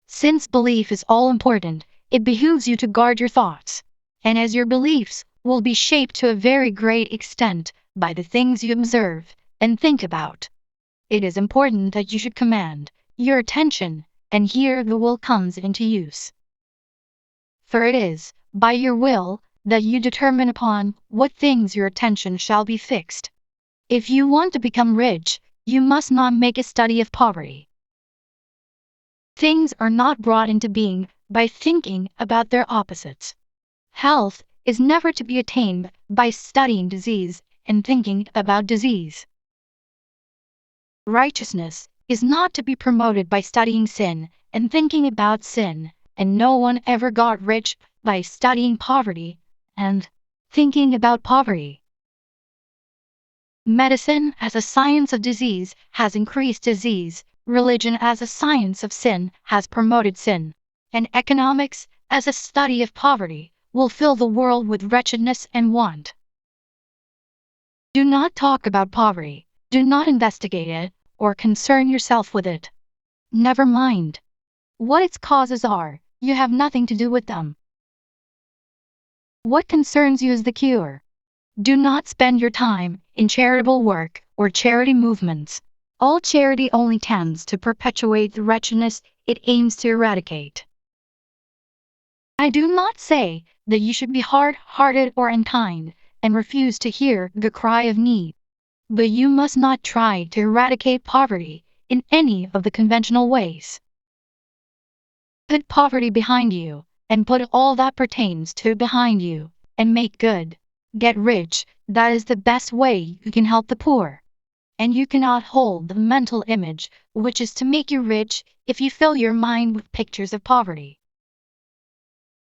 Since belief is all important, it behooves you to guard your thoughts, and as your beliefs will be shaped to a very great extent by the things you observe and think about, it is important that you should command your attention, and here the will comes into use. For it is by your will that you determine upon what things your attention shall be fixed. If you want to become rich, you must not make a study of poverty. Things are not brought into being by thinking about their opposites. Health is never to be attained by studying disease and thinking about disease. Righteousness is not to be promoted by studying sin and thinking about sin, and no one ever got rich by studying poverty and thinking about poverty. Medicine as a science of disease has increased disease, religion as a science of sin has promoted sin, and economics as a study of poverty will fill the world with wretchedness and want. Do not talk about poverty, do not investigate it, or concern yourself with it. Never mind what its causes are, you have nothing to do with them. What concerns you is the cure. Do not spend your time in charitable work or charity movements. All charity only tends to perpetuate the wretchedness it aims to eradicate. I do not say that you should be hard-hearted or unkind and refuse to hear the cry of need, but you must not try to eradicate poverty in any of the conventional ways. Put poverty behind you, and put all that pertains to behind you, and make good. Get rich, that is the best way you can help the poor. And you cannot hold the mental image, which is to make you rich, if you fill your mind with pictures of poverty.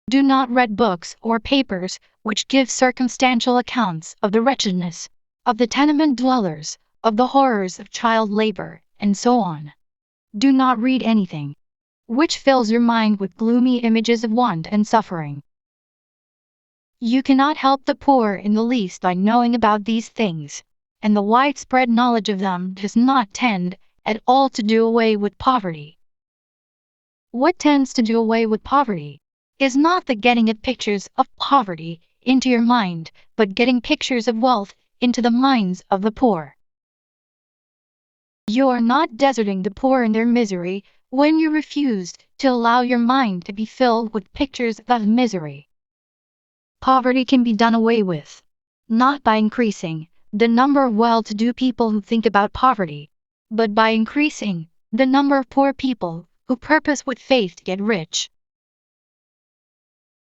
Do not read books or papers which give circumstantial accounts of the wretchedness of the tenement dwellers, of the horrors of child labor, and so on. Do not read anything which fills your mind with gloomy images of want and suffering. You cannot help the poor in the least by knowing about these things, and the widespread knowledge of them does not tend at all to do away with poverty. What tends to do away with poverty is not the getting of pictures of poverty into your mind, but getting pictures of wealth into the minds of the poor. You are not deserting the poor in their misery when you refuse to allow your mind to be filled with pictures of misery. Poverty can be done away with, not by increasing the number of well-to-do people who think about poverty, but by increasing the number of poor people who purpose with faith to get rich.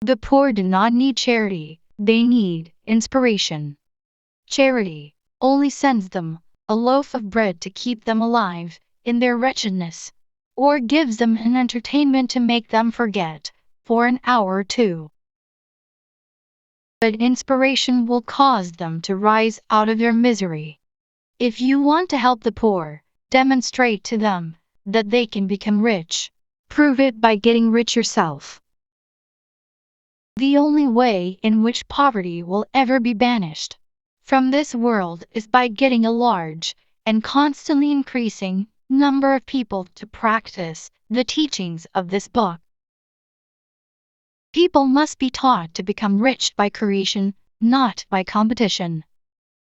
The poor do not need charity, they need inspiration. Charity only sends them a loaf of bread to keep them alive in their wretchedness, or gives them an entertainment to make them forget for an hour or two. But inspiration will cause them to rise out of their misery. If you want to help the poor, demonstrate to them that they can become rich. Prove it by getting rich yourself. The only way in which poverty will ever be banished from this world is by getting a large and constantly increasing number of people to practice the teachings of this book. People must be taught to become rich by creation, not by competition.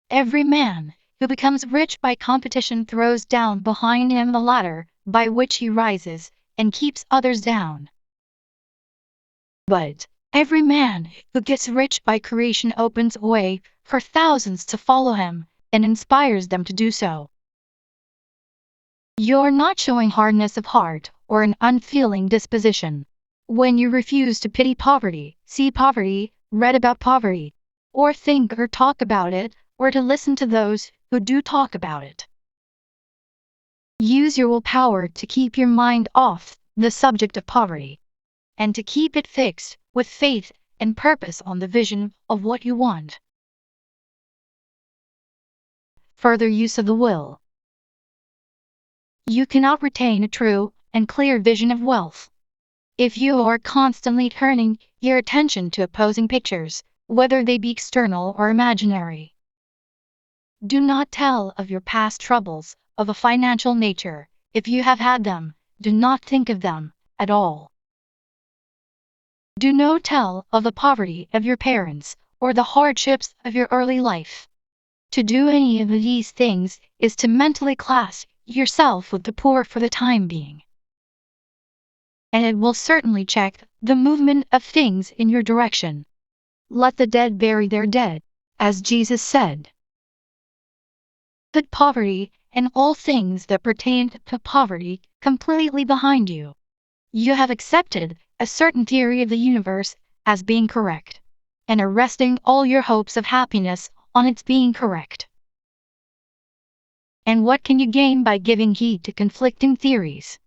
Every man who becomes rich by competition throws down behind him the ladder by which he rises and keeps others down. But every man who gets rich by creation opens a way for thousands to follow him and inspires them to do so. You are not showing hardness of heart or an unfeeling disposition when you refuse to pity poverty, see poverty, read about poverty, or think or talk about it, or to listen to those who do talk about it. Use your willpower to keep your mind off the subject of poverty, and to keep it fixed with faith and purpose on the vision of what you want. Further use of the will. You cannot retain a true and clear vision of wealth if you are constantly turning your attention to opposing pictures, whether they be external or imaginary. Do not tell of your past troubles of a financial nature. If you have had them, do not think of them at all. Do not tell of the poverty of your parents or the hardships of your early life. To do any of these things is to mentally class yourself with the poor for the time being. And it will certainly check the movement of things in your direction. Let the dead bury their dead, as Jesus said. Put poverty and all things that pertain to poverty completely behind you. You have accepted a certain theory of the universe as being correct, and are resting all your hopes of happiness on its being correct. And what can you gain by giving heed to conflicting theories?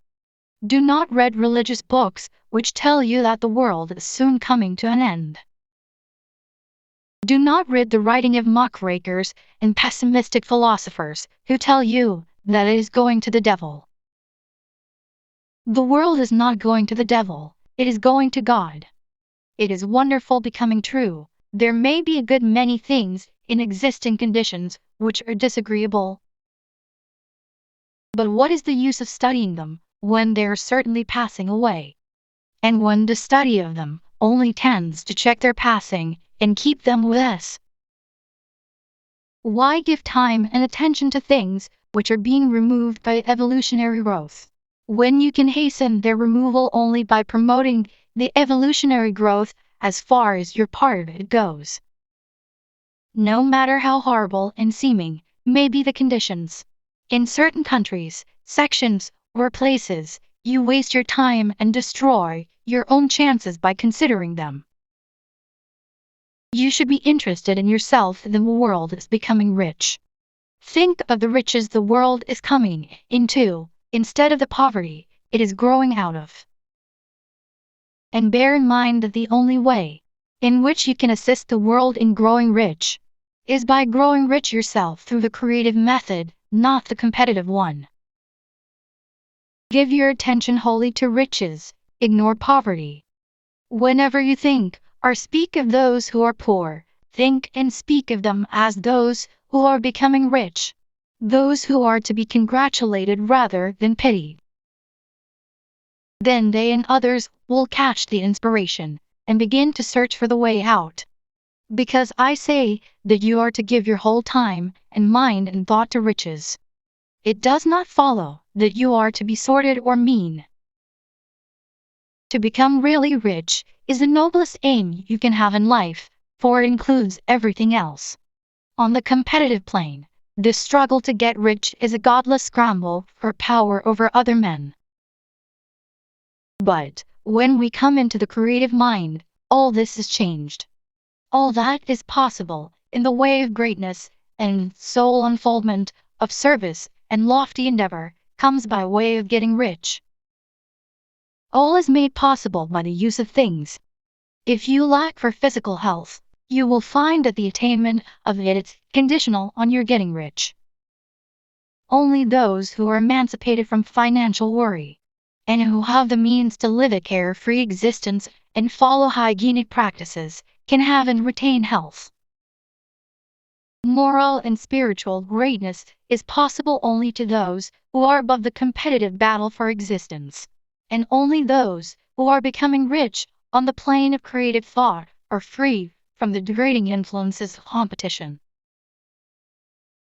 Do not read religious books which tell you that the world is soon coming to an end. Do not read the writing of muckrakers and pessimistic philosophers who tell you that it is going to the devil. The world is not going to the devil, it is going to God. It is wonderful becoming true. There may be a good many things in existing conditions which are disagreeable. But what is the use of studying them when they are certainly passing away? And when the study of them only tends to check their passing and keep them with us? Why give time and attention to things which are being removed by evolutionary growth, when you can hasten their removal only by promoting the evolutionary growth as far as your part of it goes? No matter how horrible and seeming may be the conditions, in certain countries, sections, or places, you waste your time and destroy your own chances by considering them. You should be interested in yourself and the world is becoming rich. Think of the riches the world is coming into, instead of the poverty it is growing out of. And bear in mind that the only way in which you can assist the world in growing rich is by growing rich yourself through the creative method, not the competitive one. Give your attention wholly to riches, ignore poverty. Whenever you think or speak of those who are poor, think and speak of them as those who are becoming rich, those who are to be congratulated rather than pitied. Then they and others will catch the inspiration and begin to search for the way out. Because I say that you are to give your whole time and mind and thought to riches. It does not follow that you are to be sordid or mean. To become really rich is the noblest aim you can have in life, for it includes everything else. On the competitive plane, the struggle to get rich is a godless scramble for power over other men. But when we come into the creative mind, all this is changed. All that is possible in the way of greatness and soul unfoldment, of service and lofty endeavor, comes by way of getting rich. All is made possible by the use of things. If you lack for physical health, you will find that the attainment of it is conditional on your getting rich. Only those who are emancipated from financial worry, and who have the means to live a care-free existence and follow hygienic practices, can have and retain health. Moral and spiritual greatness is possible only to those who are above the competitive battle for existence, and only those who are becoming rich on the plane of creative thought are free from the degrading influences of competition.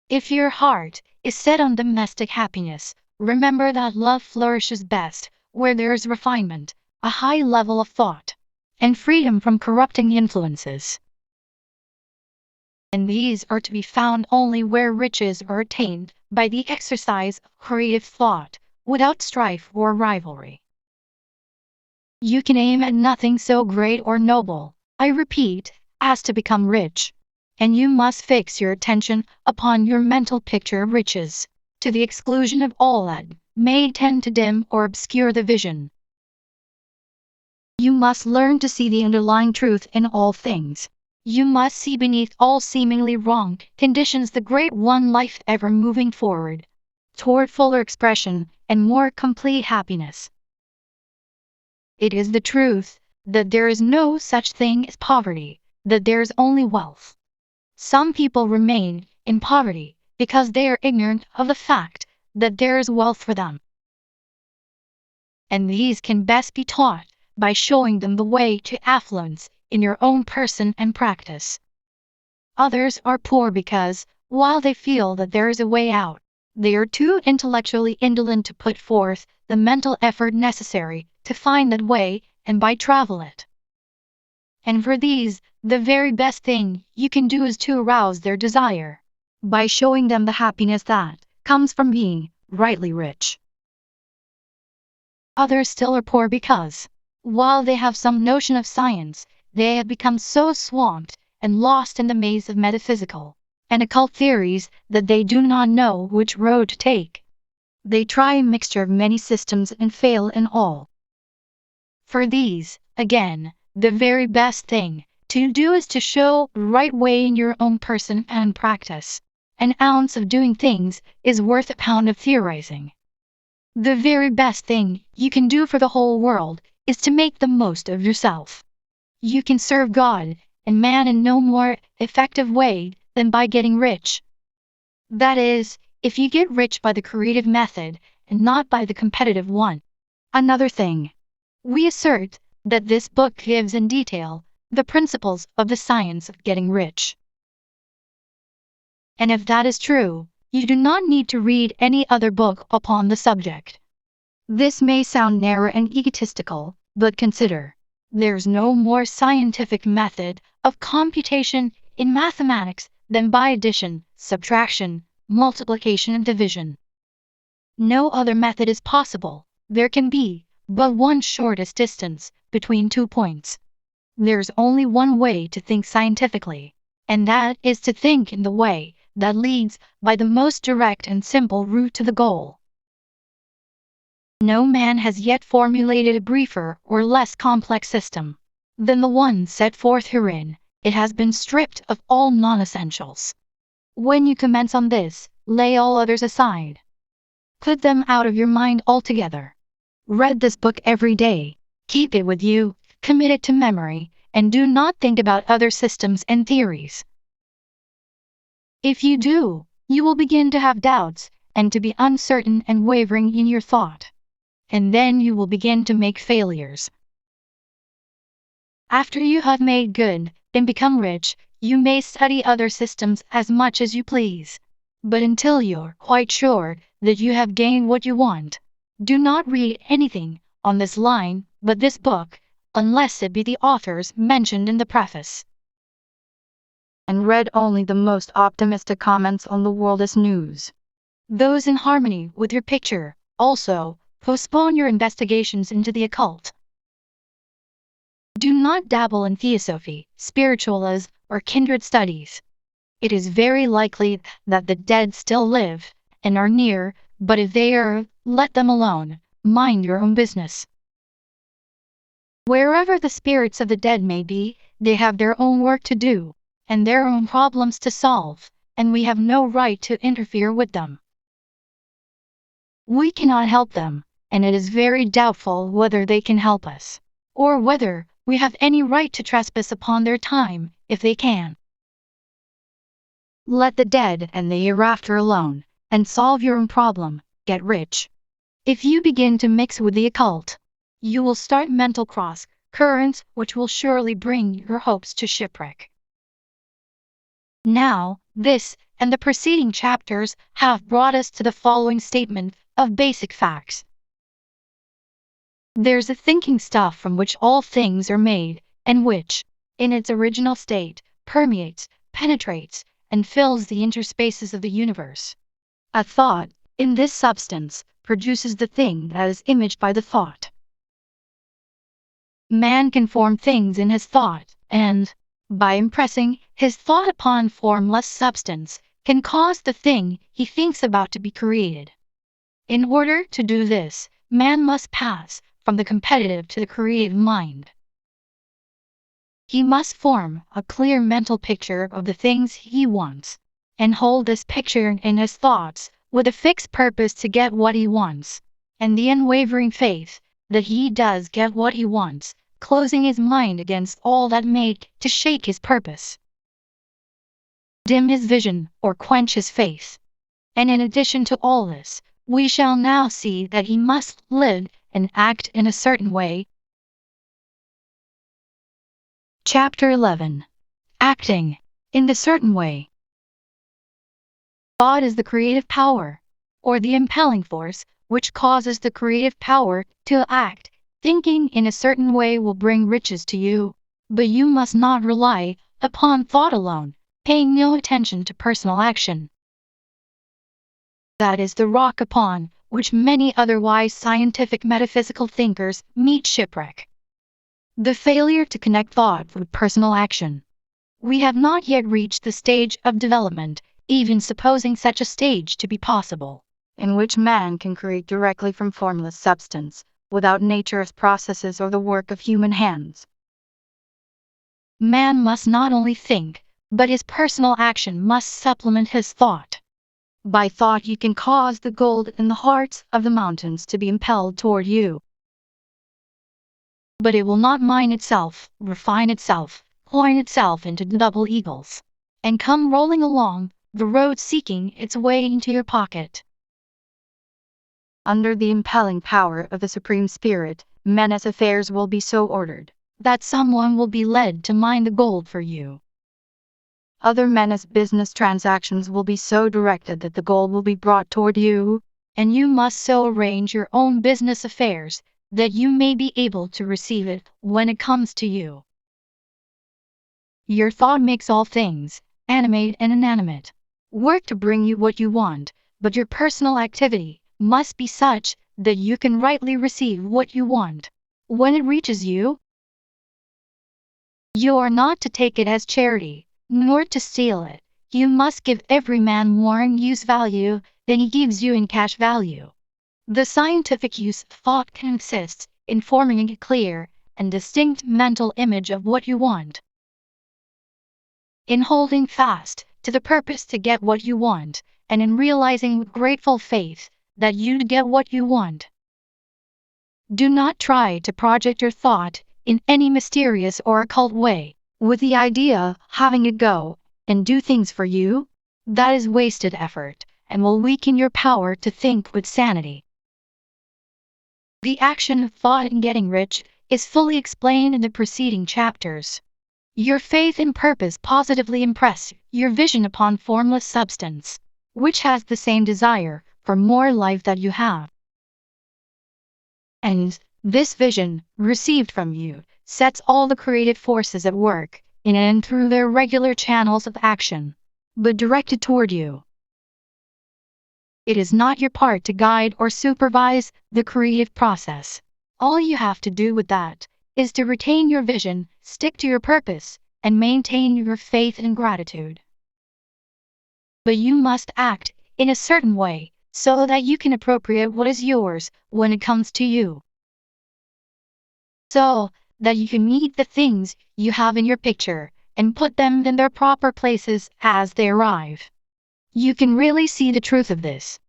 If your heart is set on domestic happiness, remember that love flourishes best where there is refinement, a high level of thought, and freedom from corrupting influences. And these are to be found only where riches are attained by the exercise of creative thought, without strife or rivalry. You can aim at nothing so great or noble, I repeat, as to become rich, and you must fix your attention upon your mental picture of riches, to the exclusion of all that may tend to dim or obscure the vision. You must learn to see the underlying truth in all things. You must see beneath all seemingly wrong conditions the great one life ever moving forward, toward fuller expression and more complete happiness. It is the truth that there is no such thing as poverty, that there is only wealth. Some people remain in poverty because they are ignorant of the fact that there is wealth for them. And these can best be taught by showing them the way to affluence in your own person and practice. Others are poor because, while they feel that there is a way out, they are too intellectually indolent to put forth the mental effort necessary to find that way and by travel it. And for these, the very best thing you can do is to arouse their desire, by showing them the happiness that comes from being rightly rich. Others still are poor because, while they have some notion of science, they have become so swamped and lost in the maze of metaphysical and occult theories that they do not know which road to take. They try a mixture of many systems and fail in all. For these, again, the very best thing to do is to show the right way in your own person and practice. An ounce of doing things is worth a pound of theorizing. The very best thing you can do for the whole world is to make the most of yourself. You can serve God and man in no more effective way than by getting rich. That is, if you get rich by the creative method and not by the competitive one. Another thing. We assert that this book gives in detail the principles of the science of getting rich. And if that is true, you do not need to read any other book upon the subject. This may sound narrow and egotistical, but consider. There's no more scientific method of computation in mathematics than by addition, subtraction, multiplication and division. No other method is possible. There can be but one shortest distance between 2 points. There's only one way to think scientifically, and that is to think in the way that leads by the most direct and simple route to the goal. No man has yet formulated a briefer or less complex system than the one set forth herein. It has been stripped of all non-essentials. When you commence on this, lay all others aside. Put them out of your mind altogether. Read this book every day. Keep it with you, commit it to memory, and do not think about other systems and theories. If you do, you will begin to have doubts, and to be uncertain and wavering in your thought. And then you will begin to make failures. After you have made good and become rich, you may study other systems as much as you please. But until you're quite sure that you have gained what you want, do not read anything on this line but this book, unless it be the authors mentioned in the preface. And read only the most optimistic comments on the world's news. Those in harmony with your picture. Also, postpone your investigations into the occult. Do not dabble in theosophy, spiritualism, or kindred studies. It is very likely that the dead still live and are near, but if they are, let them alone. Mind your own business. Wherever the spirits of the dead may be, they have their own work to do, and their own problems to solve, and we have no right to interfere with them. We cannot help them, and it is very doubtful whether they can help us, or whether we have any right to trespass upon their time, if they can. Let the dead and the hereafter alone, and solve your own problem, get rich. If you begin to mix with the occult, you will start mental cross-currents which will surely bring your hopes to shipwreck. Now, this and the preceding chapters have brought us to the following statement of basic facts. There's a thinking stuff from which all things are made, and which, in its original state, permeates, penetrates, and fills the interspaces of the universe. A thought, in this substance, produces the thing that is imaged by the thought. Man can form things in his thought, and, by impressing his thought upon formless substance, can cause the thing he thinks about to be created. In order to do this, man must pass from the competitive to the creative mind. He must form a clear mental picture of the things he wants, and hold this picture in his thoughts with a fixed purpose to get what he wants, and the unwavering faith that he does get what he wants, closing his mind against all that may to shake his purpose, dim his vision, or quench his faith. And in addition to all this, we shall now see that he must live and act in a certain way. Chapter 11. Acting in the certain way. Thought is the creative power, or the impelling force, which causes the creative power to act. Thinking in a certain way will bring riches to you, but you must not rely upon thought alone, paying no attention to personal action. That is the rock upon which many otherwise scientific metaphysical thinkers meet shipwreck. The failure to connect thought with personal action. We have not yet reached the stage of development, even supposing such a stage to be possible, in which man can create directly from formless substance, without nature's processes or the work of human hands. Man must not only think, but his personal action must supplement his thought. By thought you can cause the gold in the hearts of the mountains to be impelled toward you. But it will not mine itself, refine itself, point itself into double eagles, and come rolling along the road seeking its way into your pocket. Under the impelling power of the Supreme Spirit, men's affairs will be so ordered that someone will be led to mine the gold for you. Other men's business transactions will be so directed that the gold will be brought toward you, and you must so arrange your own business affairs that you may be able to receive it when it comes to you. Your thought makes all things, animate and inanimate, work to bring you what you want, but your personal activity must be such that you can rightly receive what you want. When it reaches you, you are not to take it as charity, nor to steal it. You must give every man more in use value than he gives you in cash value. The scientific use of thought consists in forming a clear and distinct mental image of what you want, in holding fast to the purpose to get what you want, and in realizing with grateful faith that you get what you want. Do not try to project your thought in any mysterious or occult way, with the idea of having it go and do things for you. That is wasted effort and will weaken your power to think with sanity. The action of thought in getting rich is fully explained in the preceding chapters. Your faith and purpose positively impress your vision upon formless substance, which has the same desire for more life that you have. And this vision, received from you, sets all the creative forces at work in and through their regular channels of action, but directed toward you. It is not your part to guide or supervise the creative process. All you have to do with that is to retain your vision, stick to your purpose, and maintain your faith and gratitude. But you must act in a certain way so that you can appropriate what is yours when it comes to you, so that you can meet the things you have in your picture and put them in their proper places as they arrive. You can really see the truth of this.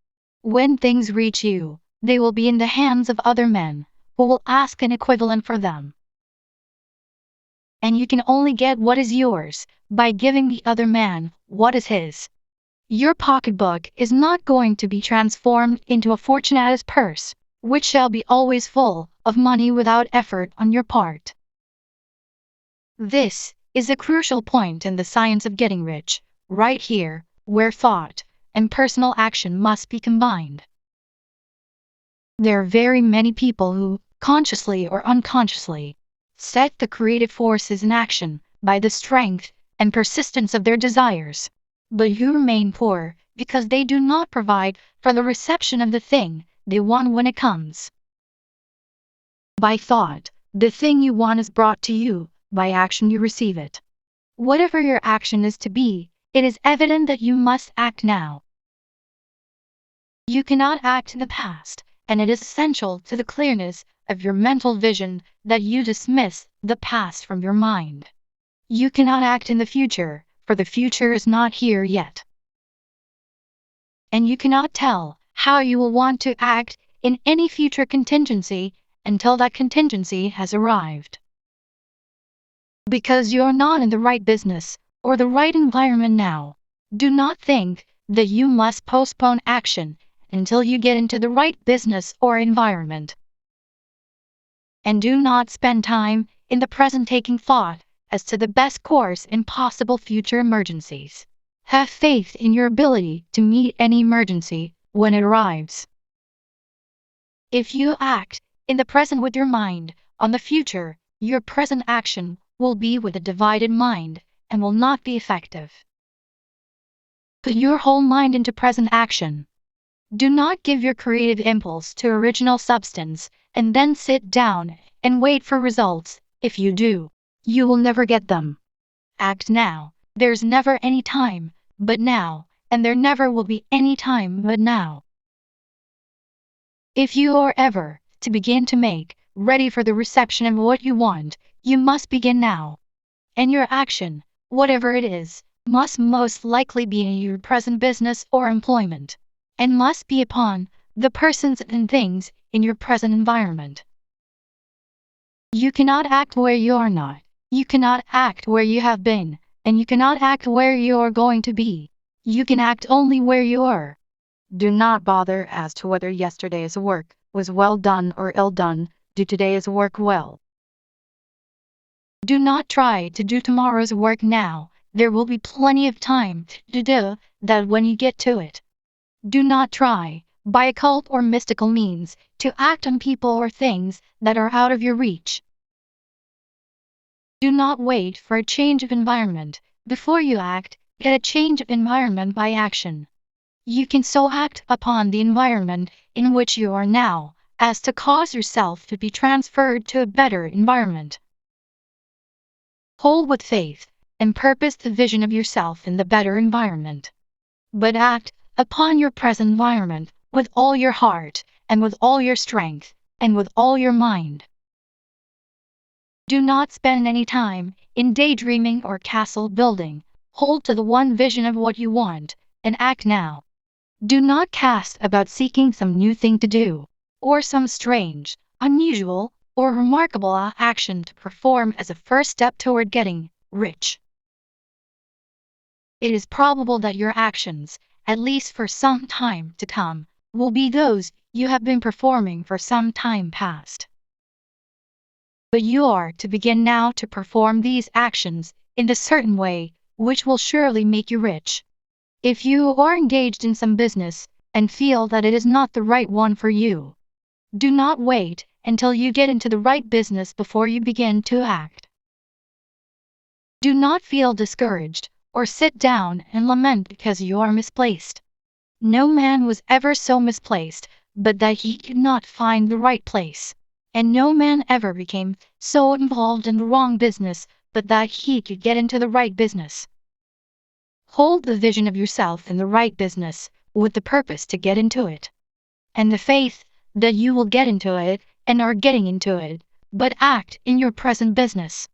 When things reach you, they will be in the hands of other men who will ask an equivalent for them. And you can only get what is yours by giving the other man what is his. Your pocketbook is not going to be transformed into a fortunatus purse, which shall be always full of money without effort on your part. This is a crucial point in the science of getting rich, right here, where thought and personal action must be combined. There are very many people who, consciously or unconsciously, set the creative forces in action by the strength and persistence of their desires, but who remain poor because they do not provide for the reception of the thing they want when it comes. By thought, the thing you want is brought to you, by action you receive it. Whatever your action is to be, it is evident that you must act now. You cannot act in the past, and it is essential to the clearness of your mental vision that you dismiss the past from your mind. You cannot act in the future, for the future is not here yet. And you cannot tell how you will want to act in any future contingency until that contingency has arrived. Because you are not in the right business or the right environment now, do not think that you must postpone action until you get into the right business or environment. And do not spend time in the present taking thought as to the best course in possible future emergencies. Have faith in your ability to meet any emergency when it arrives. If you act in the present with your mind on the future, your present action will be with a divided mind and will not be effective. Put your whole mind into present action. Do not give your creative impulse to original substance and then sit down and wait for results. If you do, you will never get them. Act now. There's never any time but now, and there never will be any time but now. If you are ever to begin to make ready for the reception of what you want, you must begin now. And your action, whatever it is, must most likely be in your present business or employment, and must be upon the persons and things in your present environment. You cannot act where you are not. You cannot act where you have been, and you cannot act where you are going to be. You can act only where you are. Do not bother as to whether yesterday's work was well done or ill done. Do today's work well. Do not try to do tomorrow's work now. There will be plenty of time to do that when you get to it. Do not try, by occult or mystical means, to act on people or things that are out of your reach. Do not wait for a change of environment before you act. Get a change of environment by action. You can so act upon the environment in which you are now as to cause yourself to be transferred to a better environment. Hold with faith and purpose the vision of yourself in the better environment. But act upon your present environment with all your heart, and with all your strength, and with all your mind. Do not spend any time in daydreaming or castle building. Hold to the one vision of what you want, and act now. Do not cast about seeking some new thing to do, or some strange, unusual, or remarkable action to perform as a first step toward getting rich. It is probable that your actions, at least for some time to come, will be those you have been performing for some time past. But you are to begin now to perform these actions in a certain way, which will surely make you rich. If you are engaged in some business and feel that it is not the right one for you, do not wait until you get into the right business before you begin to act. Do not feel discouraged or sit down and lament because you are misplaced. No man was ever so misplaced but that he could not find the right place, and no man ever became so involved in the wrong business but that he could get into the right business. Hold the vision of yourself in the right business with the purpose to get into it, and the faith that you will get into it and are getting into it, but act in your present business.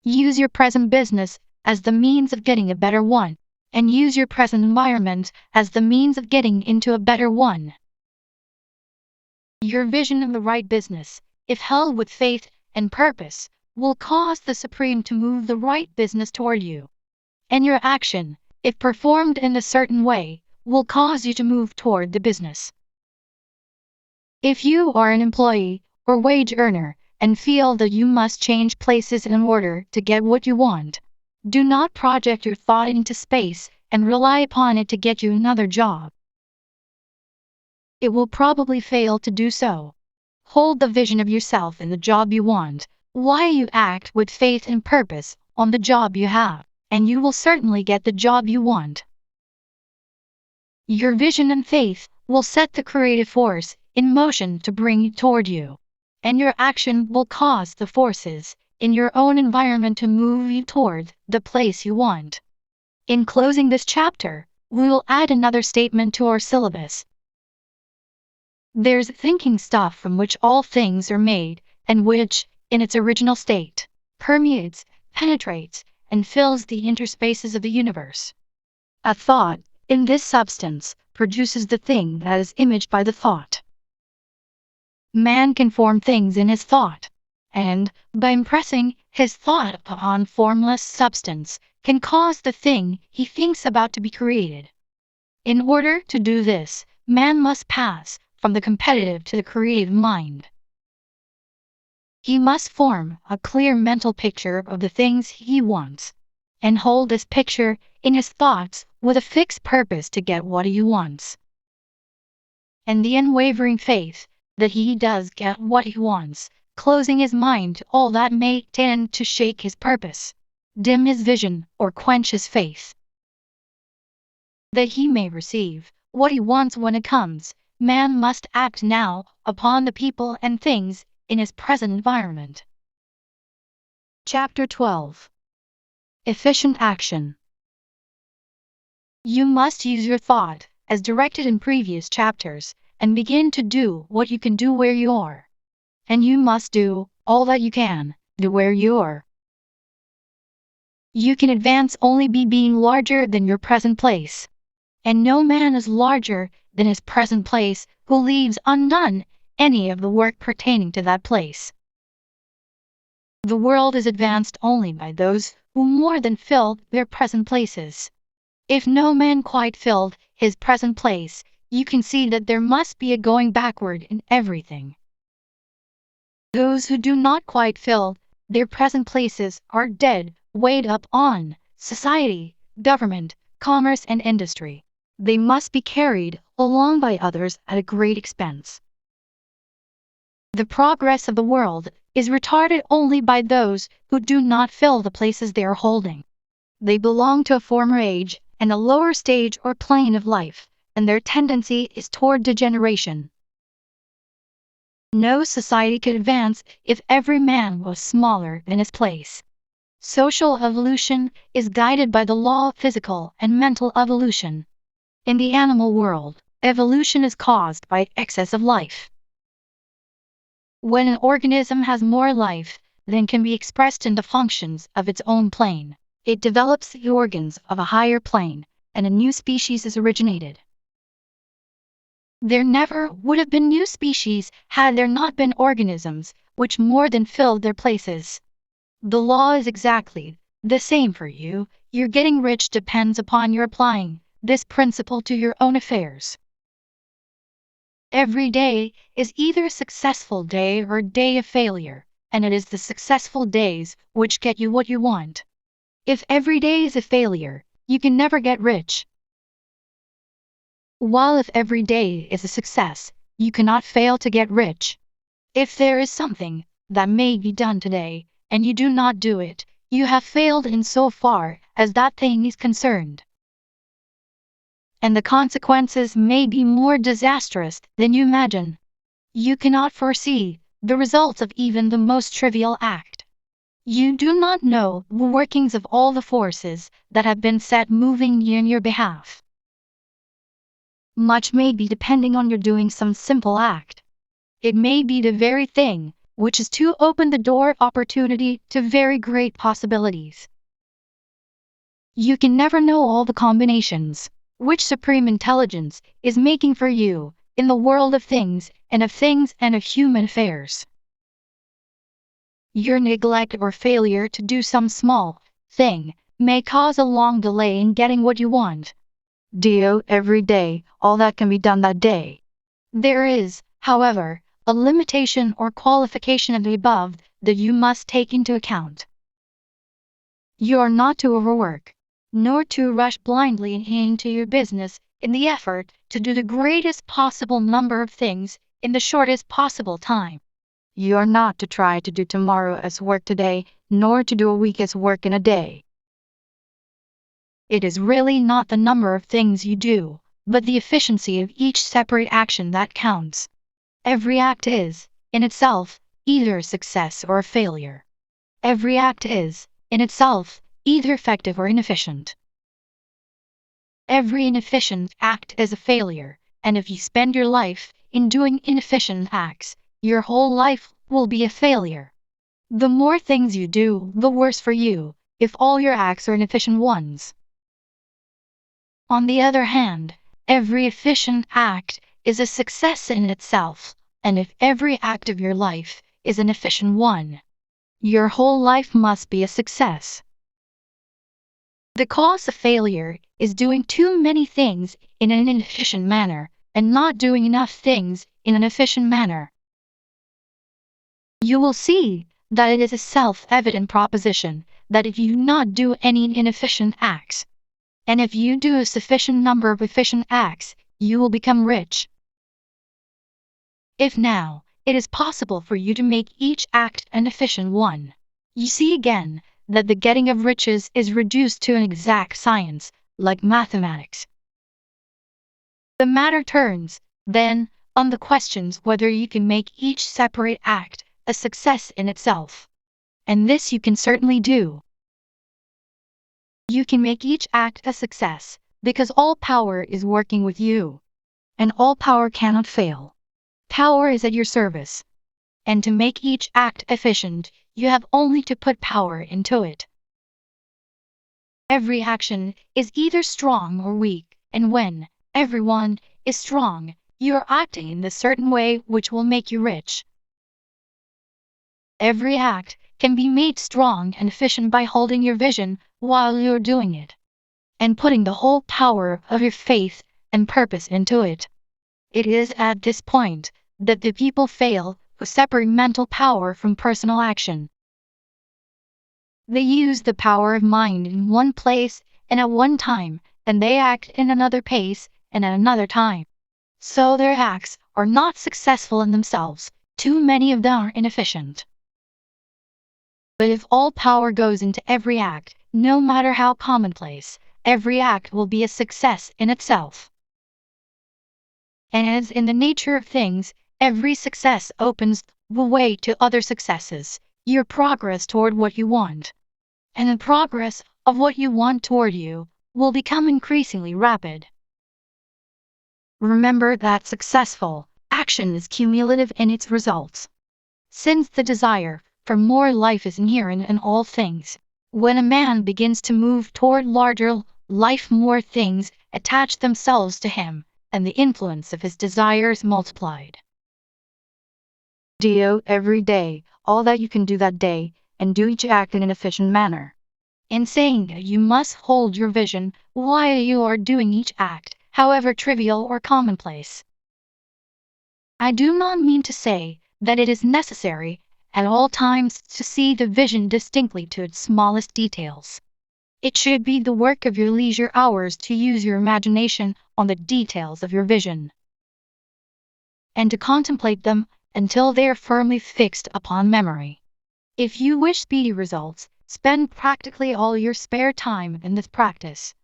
Use your present business as the means of getting a better one, and use your present environment as the means of getting into a better one. Your vision of the right business, if held with faith and purpose, will cause the Supreme to move the right business toward you. And your action, if performed in a certain way, will cause you to move toward the business. If you are an employee or wage earner and feel that you must change places in order to get what you want, do not project your thought into space and rely upon it to get you another job. It will probably fail to do so. Hold the vision of yourself in the job you want, while you act with faith and purpose on the job you have, and you will certainly get the job you want. Your vision and faith will set the creative force in motion to bring it toward you, and your action will cause the forces in your own environment to move you toward the place you want. In closing this chapter, we will add another statement to our syllabus. There's thinking stuff from which all things are made, and which, in its original state, permeates, penetrates, and fills the interspaces of the universe. A thought, in this substance, produces the thing that is imaged by the thought. Man can form things in his thought, and, by impressing his thought upon formless substance, can cause the thing he thinks about to be created. In order to do this, man must pass from the competitive to the creative mind. He must form a clear mental picture of the things he wants, and hold this picture in his thoughts with a fixed purpose to get what he wants. And the unwavering faith that he does get what he wants, closing his mind to all that may tend to shake his purpose, dim his vision, or quench his faith. That he may receive what he wants when it comes, man must act now upon the people and things in his present environment. Chapter 12. Efficient Action. You must use your thought, as directed in previous chapters, and begin to do what you can do where you are. And you must do all that you can do where you are. You can advance only by being larger than your present place. And no man is larger than his present place who leaves undone any of the work pertaining to that place. The world is advanced only by those who more than fill their present places. If no man quite filled his present place, you can see that there must be a going backward in everything. Those who do not quite fill their present places are dead weight up on society, government, commerce, and industry. They must be carried along by others at a great expense. The progress of the world is retarded only by those who do not fill the places they are holding. They belong to a former age and a lower stage or plane of life, and their tendency is toward degeneration. No society could advance if every man was smaller than his place. Social evolution is guided by the law of physical and mental evolution. In the animal world, evolution is caused by excess of life. When an organism has more life than can be expressed in the functions of its own plane, it develops the organs of a higher plane, and a new species is originated. There never would have been new species had there not been organisms which more than filled their places. The law is exactly the same for you. Your getting rich depends upon your applying this principle to your own affairs. Every day is either a successful day or a day of failure, and it is the successful days which get you what you want. If every day is a failure, you can never get rich. While if every day is a success, you cannot fail to get rich. If there is something that may be done today, and you do not do it, you have failed in so far as that thing is concerned. And the consequences may be more disastrous than you imagine. You cannot foresee the results of even the most trivial act. You do not know the workings of all the forces that have been set moving in your behalf. Much may be depending on your doing some simple act. It may be the very thing which is to open the door of opportunity to very great possibilities. You can never know all the combinations which Supreme Intelligence is making for you in the world of things and of human affairs. Your neglect or failure to do some small thing may cause a long delay in getting what you want. Do every day all that can be done that day. There is, however, a limitation or qualification of the above that you must take into account. You are not to overwork, nor to rush blindly into your business in the effort to do the greatest possible number of things in the shortest possible time. You are not to try to do tomorrow as work today, nor to do a week as work in a day. It is really not the number of things you do, but the efficiency of each separate action that counts. Every act is, in itself, either a success or a failure. Every act is, in itself, either effective or inefficient. Every inefficient act is a failure, and if you spend your life in doing inefficient acts, your whole life will be a failure. The more things you do, the worse for you, if all your acts are inefficient ones. On the other hand, every efficient act is a success in itself, and if every act of your life is an efficient one, your whole life must be a success. The cause of failure is doing too many things in an inefficient manner, and not doing enough things in an efficient manner. You will see that it is a self-evident proposition that if you do not do any inefficient acts, and if you do a sufficient number of efficient acts, you will become rich. If now it is possible for you to make each act an efficient one, you see again that the getting of riches is reduced to an exact science, like mathematics. The matter turns, then, on the questions whether you can make each separate act a success in itself. And this you can certainly do. You can make each act a success, because all power is working with you. And all power cannot fail. Power is at your service. And to make each act efficient, you have only to put power into it. Every action is either strong or weak, and when everyone is strong, you are acting in the certain way which will make you rich. Every act can be made strong and efficient by holding your vision while you're doing it, and putting the whole power of your faith and purpose into it. It is at this point that the people fail who separate mental power from personal action. They use the power of mind in one place and at one time, and they act in another place and at another time. So their acts are not successful in themselves. Too many of them are inefficient. But if all power goes into every act, no matter how commonplace, every act will be a success in itself. And as in the nature of things, Every success opens the way to other successes. Your progress toward what you want, and the progress of what you want toward you, will become increasingly rapid. Remember that successful action is cumulative in its results. Since the desire for more life is inherent in all things, when a man begins to move toward larger life, more things attach themselves to him, and the influence of his desires multiplied. Do every day all that you can do that day, and do each act in an efficient manner. In saying that, you must hold your vision while you are doing each act, however trivial or commonplace. I do not mean to say that it is necessary at all times to see the vision distinctly to its smallest details. It should be the work of your leisure hours to use your imagination on the details of your vision, and to contemplate them until they are firmly fixed upon memory. If you wish speedy results, spend practically all your spare time in this practice.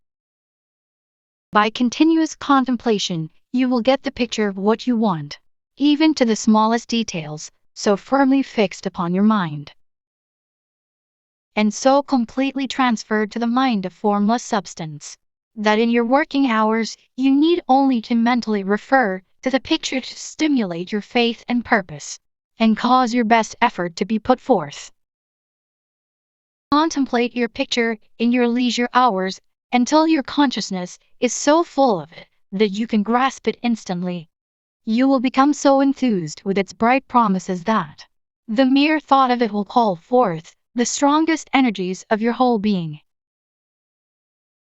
By continuous contemplation, you will get the picture of what you want, even to the smallest details, so firmly fixed upon your mind, and so completely transferred to the mind of formless substance, that in your working hours you need only to mentally refer to the picture to stimulate your faith and purpose, and cause your best effort to be put forth. Contemplate your picture in your leisure hours until your consciousness is so full of it that you can grasp it instantly. You will become so enthused with its bright promises that the mere thought of it will call forth the strongest energies of your whole being.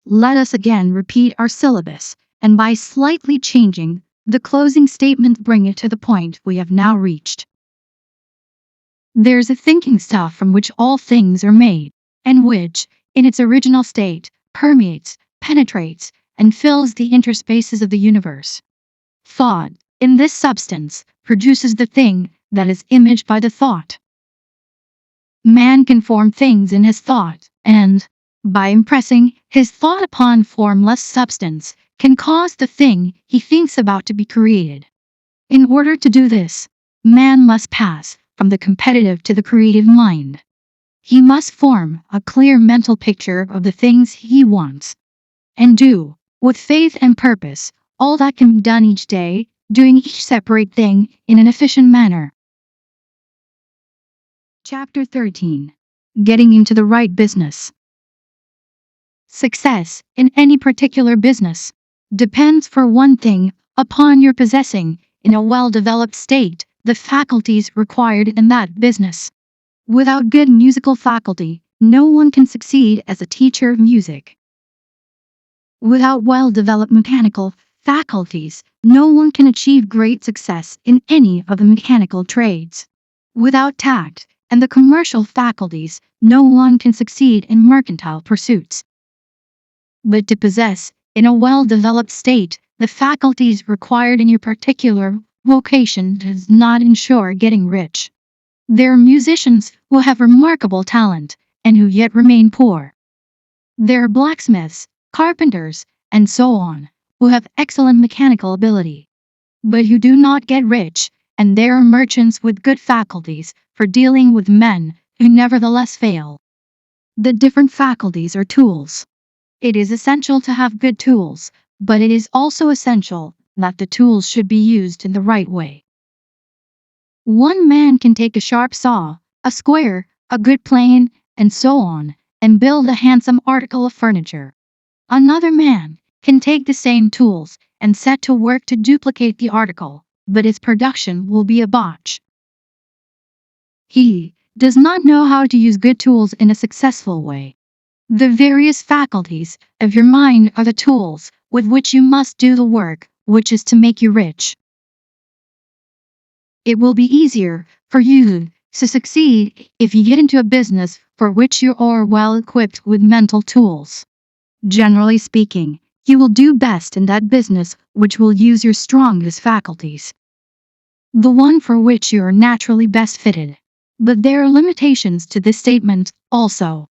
Let us again repeat our syllabus, and by slightly changing the closing statement, bring it to the point we have now reached. There's a thinking stuff from which all things are made, and which, in its original state, permeates, penetrates, and fills the interspaces of the universe. Thought, in this substance, produces the thing that is imaged by the thought. Man can form things in his thought, and, by impressing his thought upon formless substance, can cause the thing he thinks about to be created. In order to do this, man must pass from the competitive to the creative mind. He must form a clear mental picture of the things he wants, and do, with faith and purpose, all that can be done each day, doing each separate thing in an efficient manner. Chapter 13. Getting into the right business. Success in any particular business depends, for one thing, upon your possessing, in a well-developed state, the faculties required in that business. Without good musical faculty, no one can succeed as a teacher of music. Without well-developed mechanical faculties, no one can achieve great success in any of the mechanical trades. Without tact and the commercial faculties, no one can succeed in mercantile pursuits. But to possess, in a well-developed state, the faculties required in your particular vocation does not ensure getting rich. There are musicians who have remarkable talent, and who yet remain poor. There are blacksmiths, carpenters, and so on, who have excellent mechanical ability, but who do not get rich, and there are merchants with good faculties for dealing with men who nevertheless fail. The different faculties are tools. It is essential to have good tools, but it is also essential that the tools should be used in the right way. One man can take a sharp saw, a square, a good plane, and so on, and build a handsome article of furniture. Another man can take the same tools and set to work to duplicate the article, but its production will be a botch. He does not know how to use good tools in a successful way. The various faculties of your mind are the tools with which you must do the work which is to make you rich. It will be easier for you to succeed if you get into a business for which you are well equipped with mental tools. Generally speaking, you will do best in that business which will use your strongest faculties, the one for which you are naturally best fitted. But there are limitations to this statement also.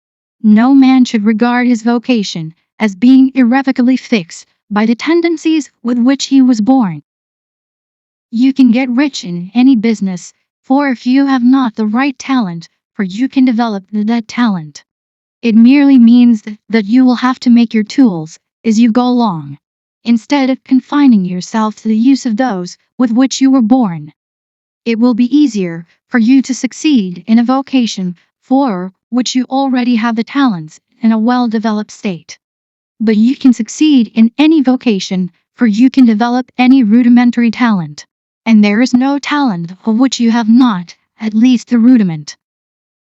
No man should regard his vocation as being irrevocably fixed by the tendencies with which he was born. You can get rich in any business, for if you have not the right talent, for you can develop that talent. It merely means that you will have to make your tools as you go along, instead of confining yourself to the use of those with which you were born. It will be easier for you to succeed in a vocation for which you already have the talents in a well-developed state. But you can succeed in any vocation, for you can develop any rudimentary talent. And there is no talent of which you have not, at least the rudiment.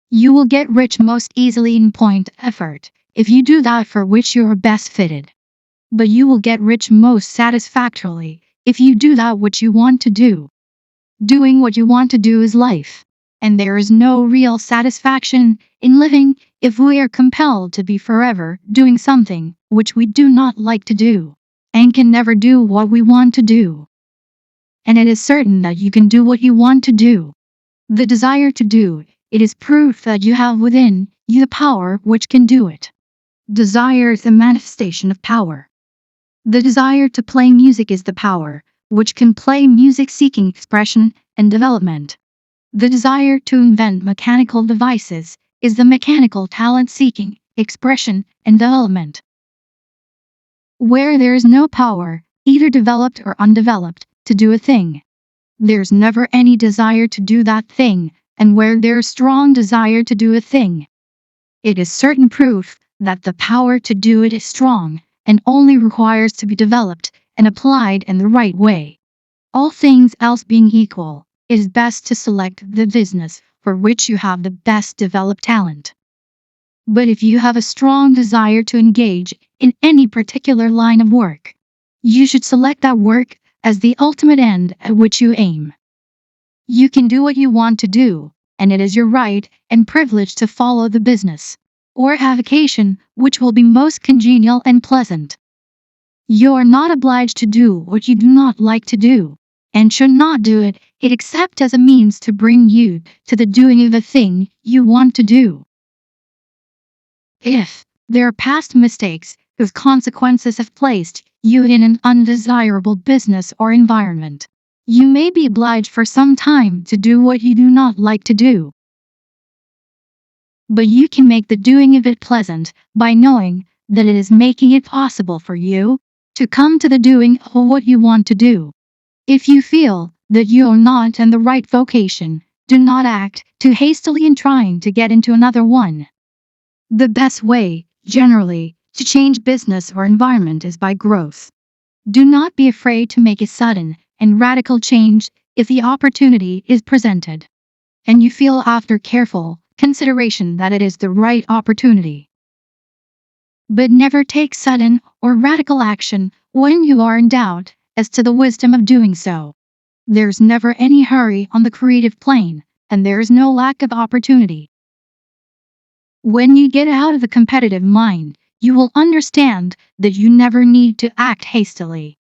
You will get rich most easily in point effort, if you do that for which you are best fitted. But you will get rich most satisfactorily, if you do that which you want to do. Doing what you want to do is life. And there is no real satisfaction in living if we are compelled to be forever doing something which we do not like to do, and can never do what we want to do. And it is certain that you can do what you want to do. The desire to do it is proof that you have within you the power which can do it. Desire is a manifestation of power. The desire to play music is the power which can play music, seeking expression and development. The desire to invent mechanical devices is the mechanical talent seeking expression and development. Where there is no power, either developed or undeveloped, to do a thing, there's never any desire to do that thing, and where there is strong desire to do a thing, it is certain proof that the power to do it is strong, and only requires to be developed and applied in the right way. All things else being equal, it is best to select the business for which you have the best developed talent. But if you have a strong desire to engage in any particular line of work, you should select that work as the ultimate end at which you aim. You can do what you want to do, and it is your right and privilege to follow the business or avocation which will be most congenial and pleasant. You are not obliged to do what you do not like to do, and should not do it except as a means to bring you to the doing of a thing you want to do. If there are past mistakes whose consequences have placed you in an undesirable business or environment, you may be obliged for some time to do what you do not like to do. But you can make the doing of it pleasant by knowing that it is making it possible for you to come to the doing of what you want to do. If you feel that you are not in the right vocation, do not act too hastily in trying to get into another one. The best way, generally, to change business or environment is by growth. Do not be afraid to make a sudden and radical change if the opportunity is presented, and you feel after careful consideration that it is the right opportunity. But never take sudden or radical action when you are in doubt as to the wisdom of doing so. There's never any hurry on the creative plane, and there is no lack of opportunity. When you get out of the competitive mind, you will understand that you never need to act hastily.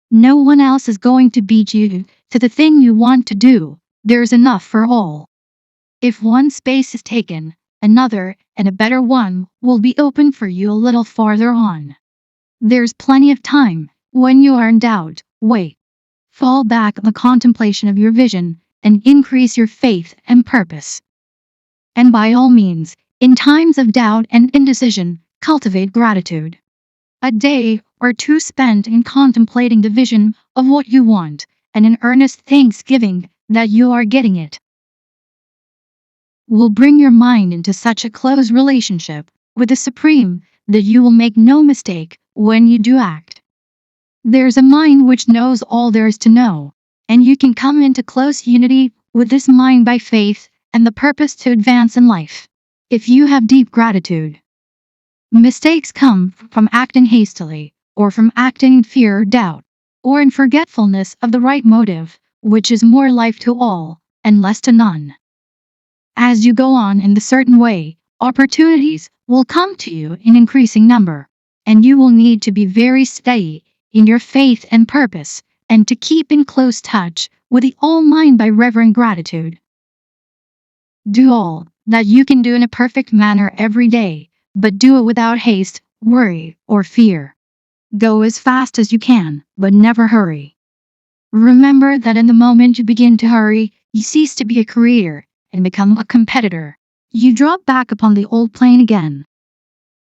No one else is going to beat you to the thing you want to do. There's enough for all. If one space is taken, another and a better one will be open for you a little farther on. There's plenty of time. When you are in doubt, wait. Fall back on the contemplation of your vision and increase your faith and purpose. And by all means, in times of doubt and indecision, cultivate gratitude. A day or two spent in contemplating the vision of what you want, and in earnest thanksgiving that you are getting it, will bring your mind into such a close relationship with the Supreme that you will make no mistake when you do act. There's a mind which knows all there is to know, and you can come into close unity with this mind by faith and the purpose to advance in life. If you have deep gratitude, mistakes come from acting hastily, or from acting in fear or doubt, or in forgetfulness of the right motive, which is more life to all, and less to none. As you go on in the certain way, opportunities will come to you in increasing number, and you will need to be very steady in your faith and purpose, and to keep in close touch with the all-mind by reverent gratitude. Do all that you can do in a perfect manner every day, but do it without haste, worry, or fear. Go as fast as you can, but never hurry. Remember that in the moment you begin to hurry, you cease to be a creator and become a competitor. You drop back upon the old plane again.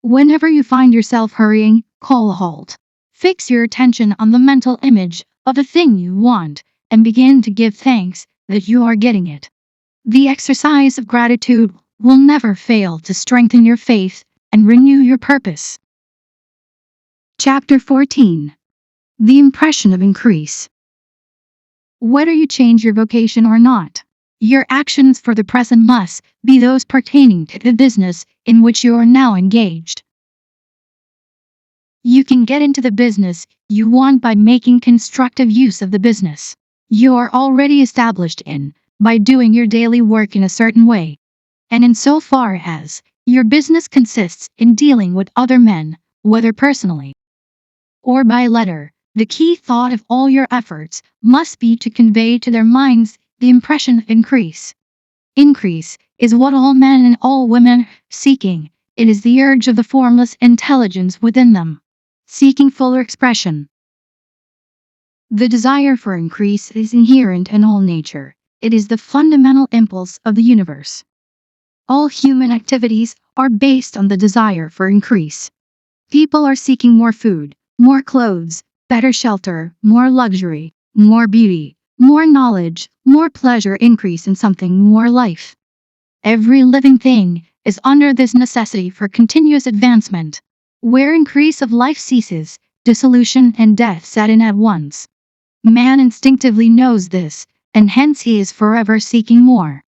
Whenever you find yourself hurrying, call a halt. Fix your attention on the mental image of the thing you want and begin to give thanks that you are getting it. The exercise of gratitude will never fail to strengthen your faith and renew your purpose. Chapter 14. The Impression of Increase. Whether you change your vocation or not, your actions for the present must be those pertaining to the business in which you are now engaged. You can get into the business you want by making constructive use of the business you are already established in, by doing your daily work in a certain way. And insofar as your business consists in dealing with other men, whether personally or by letter, the key thought of all your efforts must be to convey to their minds the impression of increase. Increase is what all men and all women are seeking. It is the urge of the formless intelligence within them, seeking fuller expression. The desire for increase is inherent in all nature. It is the fundamental impulse of the universe. All human activities are based on the desire for increase. People are seeking more food, more clothes, better shelter, more luxury, more beauty, more knowledge, more pleasure, increase in something, more life. Every living thing is under this necessity for continuous advancement. Where increase of life ceases, dissolution and death set in at once. Man instinctively knows this, and hence he is forever seeking more.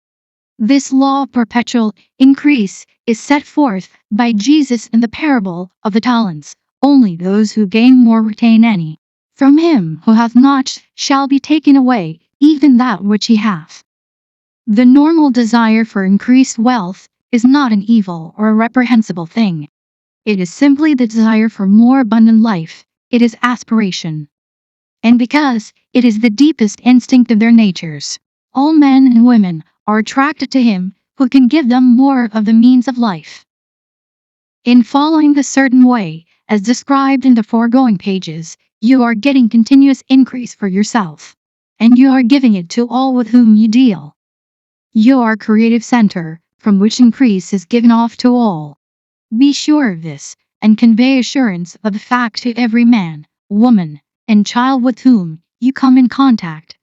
This law of perpetual increase is set forth by Jesus in the parable of the talents. Only those who gain more retain any. From him who hath not shall be taken away even that which he hath. The normal desire for increased wealth is not an evil or a reprehensible thing. It is simply the desire for more abundant life. It is aspiration. And because it is the deepest instinct of their natures, all men and women are attracted to him who can give them more of the means of life. In following the certain way, as described in the foregoing pages, you are getting continuous increase for yourself, and you are giving it to all with whom you deal. You are a creative center, from which increase is given off to all. Be sure of this, and convey assurance of the fact to every man, woman, and child with whom you come in contact.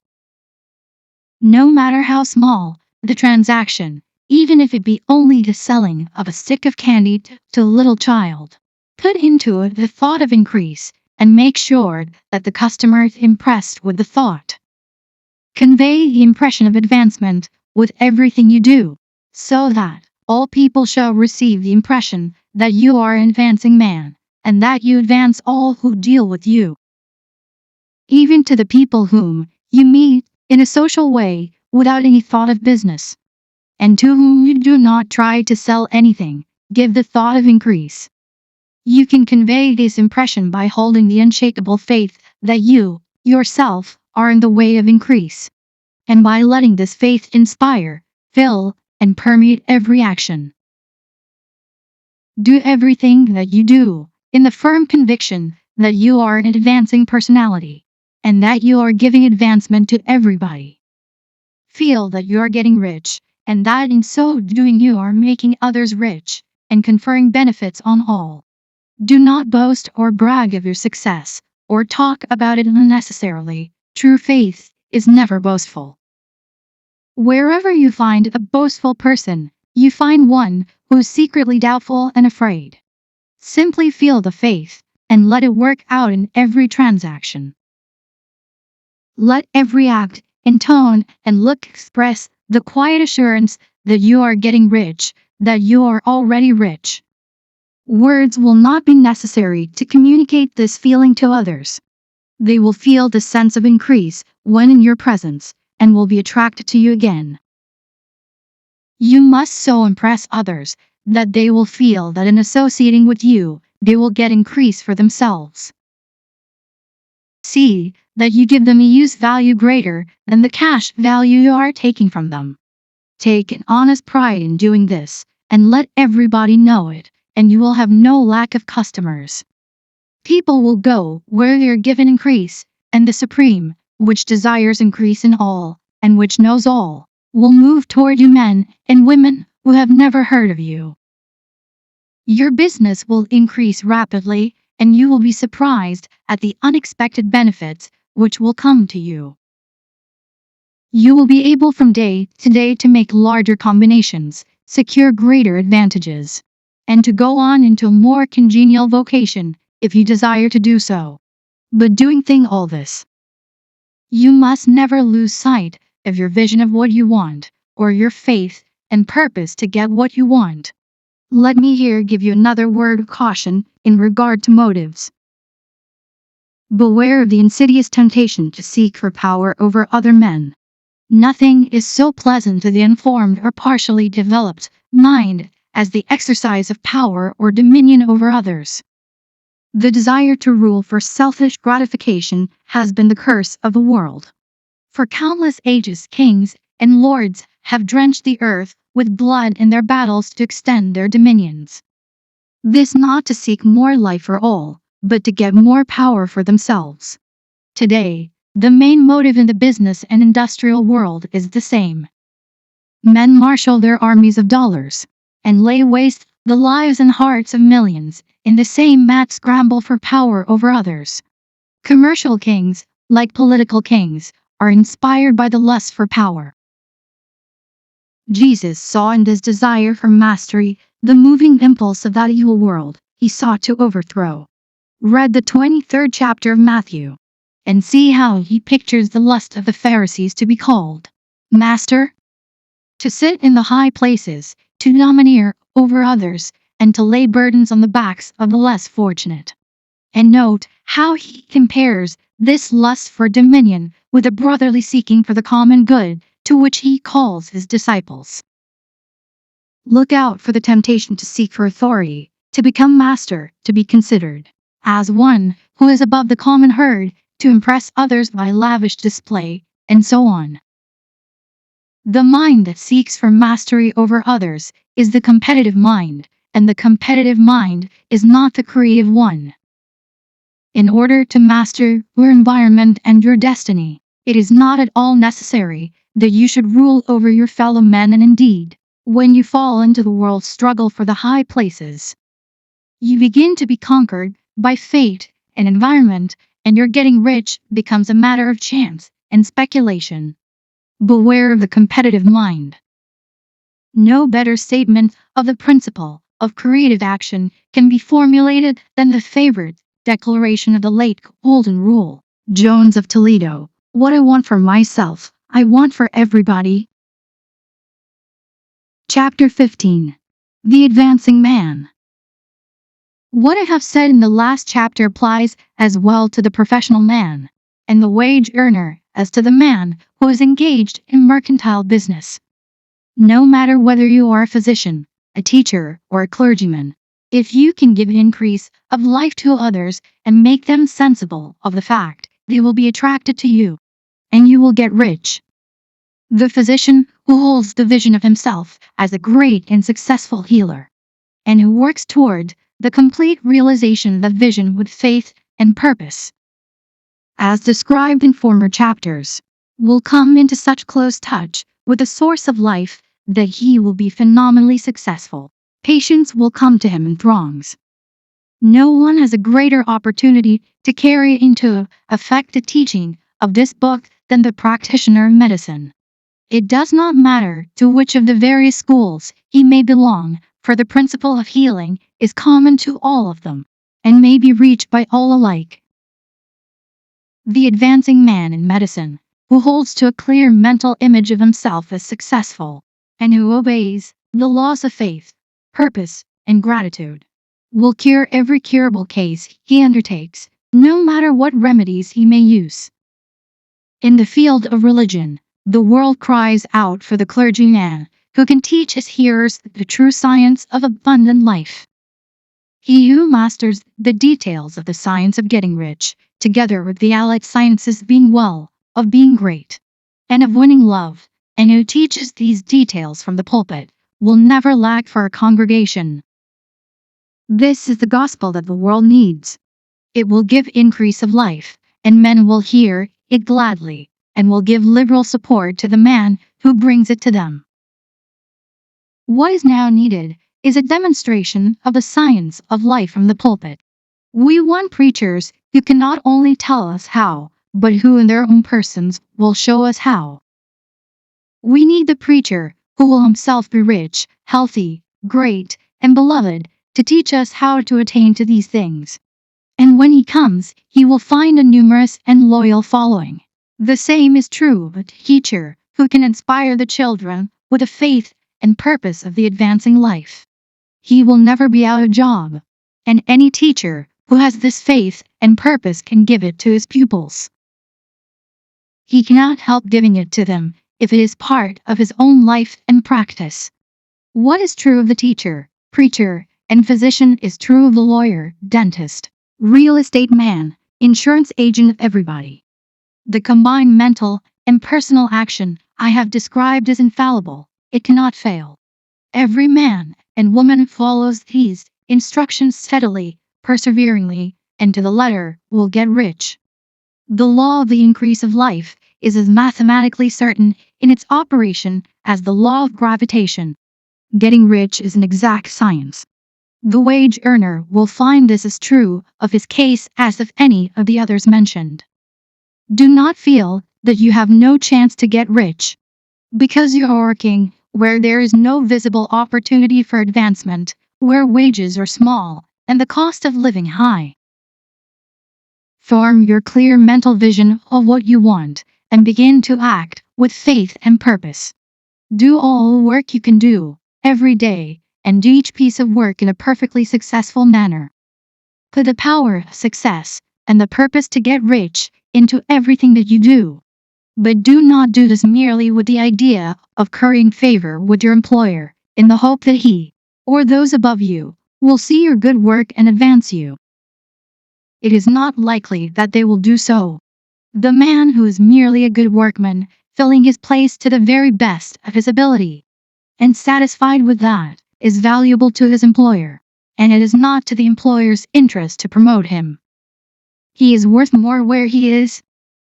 No matter how small the transaction, even if it be only the selling of a stick of candy to a little child, put into it the thought of increase, and make sure that the customer is impressed with the thought. Convey the impression of advancement with everything you do, so that all people shall receive the impression that you are an advancing man, and that you advance all who deal with you. Even to the people whom you meet in a social way without any thought of business, and to whom you do not try to sell anything, give the thought of increase. You can convey this impression by holding the unshakable faith that you, yourself, are in the way of increase, and by letting this faith inspire, fill, and permeate every action. Do everything that you do in the firm conviction that you are an advancing personality, and that you are giving advancement to everybody. Feel that you are getting rich, and that in so doing you are making others rich, and conferring benefits on all. Do not boast or brag of your success, or talk about it unnecessarily. True faith is never boastful. Wherever you find a boastful person, you find one who is secretly doubtful and afraid. Simply feel the faith, and let it work out in every transaction. Let every act, and tone, and look express the quiet assurance that you are getting rich, that you are already rich. Words will not be necessary to communicate this feeling to others. They will feel the sense of increase when in your presence, and will be attracted to you again. You must so impress others that they will feel that in associating with you, they will get increase for themselves. See that you give them a use value greater than the cash value you are taking from them. Take an honest pride in doing this, and let everybody know it, and you will have no lack of customers. People will go where they are given increase, and the supreme, which desires increase in all, and which knows all, will move toward you men and women who have never heard of you. Your business will increase rapidly, and you will be surprised at the unexpected benefits which will come to you. You will be able from day to day to make larger combinations, secure greater advantages, and to go on into a more congenial vocation if you desire to do so. But doing all this, you must never lose sight of your vision of what you want, or your faith and purpose to get what you want. Let me here give you another word of caution in regard to motives. Beware of the insidious temptation to seek for power over other men. Nothing is so pleasant to the informed or partially developed mind as the exercise of power or dominion over others. The desire to rule for selfish gratification has been the curse of the world. For countless ages, kings and lords have drenched the earth with blood in their battles to extend their dominions. This not to seek more life for all, but to get more power for themselves. Today, the main motive in the business and industrial world is the same. Men marshal their armies of dollars, and lay waste the lives and hearts of millions in the same mad scramble for power over others. Commercial kings, like political kings, are inspired by the lust for power. Jesus saw in this desire for mastery the moving impulse of that evil world he sought to overthrow. Read the 23rd chapter of Matthew, and see how he pictures the lust of the Pharisees to be called master, to sit in the high places, to domineer over others, and to lay burdens on the backs of the less fortunate. And note how he compares this lust for dominion with a brotherly seeking for the common good, to which he calls his disciples. Look out for the temptation to seek for authority, to become master, to be considered as one who is above the common herd, to impress others by lavish display, and so on. The mind that seeks for mastery over others is the competitive mind, and the competitive mind is not the creative one. In order to master your environment and your destiny, it is not at all necessary that you should rule over your fellow men, and indeed, when you fall into the world's struggle for the high places, you begin to be conquered by fate and environment, and your getting rich becomes a matter of chance and speculation. Beware of the competitive mind. No better statement of the principle of creative action can be formulated than the favorite declaration of the late Golden Rule, Jones of Toledo: "What I want for myself, I want for everybody." Chapter 15. The Advancing Man. What I have said in the last chapter applies as well to the professional man and the wage earner as to the man who is engaged in mercantile business. No matter whether you are a physician, a teacher, or a clergyman, if you can give increase of life to others and make them sensible of the fact, they will be attracted to you, and you will get rich. The physician who holds the vision of himself as a great and successful healer, and who works toward the complete realization of that vision with faith and purpose, as described in former chapters, will come into such close touch with the source of life that he will be phenomenally successful. Patients will come to him in throngs. No one has a greater opportunity to carry into effect the teaching of this book than the practitioner of medicine. It does not matter to which of the various schools he may belong, for the principle of healing is common to all of them, and may be reached by all alike. The advancing man in medicine, who holds to a clear mental image of himself as successful, and who obeys the laws of faith, purpose, and gratitude, will cure every curable case he undertakes, no matter what remedies he may use. In the field of religion, the world cries out for the clergyman who can teach his hearers the true science of abundant life. He who masters the details of the science of getting rich, together with the allied sciences of being well, of being great, and of winning love, and who teaches these details from the pulpit, will never lack for a congregation. This is the gospel that the world needs. It will give increase of life, and men will hear it gladly, and will give liberal support to the man who brings it to them. What is now needed is a demonstration of the science of life from the pulpit. We want preachers who can not only tell us how, but who in their own persons will show us how. We need the preacher who will himself be rich, healthy, great, and beloved, to teach us how to attain to these things. And when he comes, he will find a numerous and loyal following. The same is true of a teacher who can inspire the children with a faith and purpose of the advancing life. He will never be out of job, and any teacher who has this faith and purpose can give it to his pupils. He cannot help giving it to them if it is part of his own life and practice. What is true of the teacher, preacher, and physician is true of the lawyer, dentist, real estate man, insurance agent, of everybody. The combined mental and personal action I have described is infallible. It cannot fail. Every man and woman who follows these instructions steadily, perseveringly, and to the letter will get rich. The law of the increase of life is as mathematically certain in its operation as the law of gravitation. Getting rich is an exact science. The wage earner will find this as true of his case as of any of the others mentioned. Do not feel that you have no chance to get rich. Because you are working where there is no visible opportunity for advancement, where wages are small and the cost of living high. Form your clear mental vision of what you want and begin to act with faith and purpose. Do all the work you can do every day, and do each piece of work in a perfectly successful manner. Put the power of success and the purpose to get rich into everything that you do. But do not do this merely with the idea of currying favor with your employer, in the hope that he, or those above you, will see your good work and advance you. It is not likely that they will do so. The man who is merely a good workman, filling his place to the very best of his ability, and satisfied with that, is valuable to his employer, and it is not to the employer's interest to promote him. He is worth more where he is.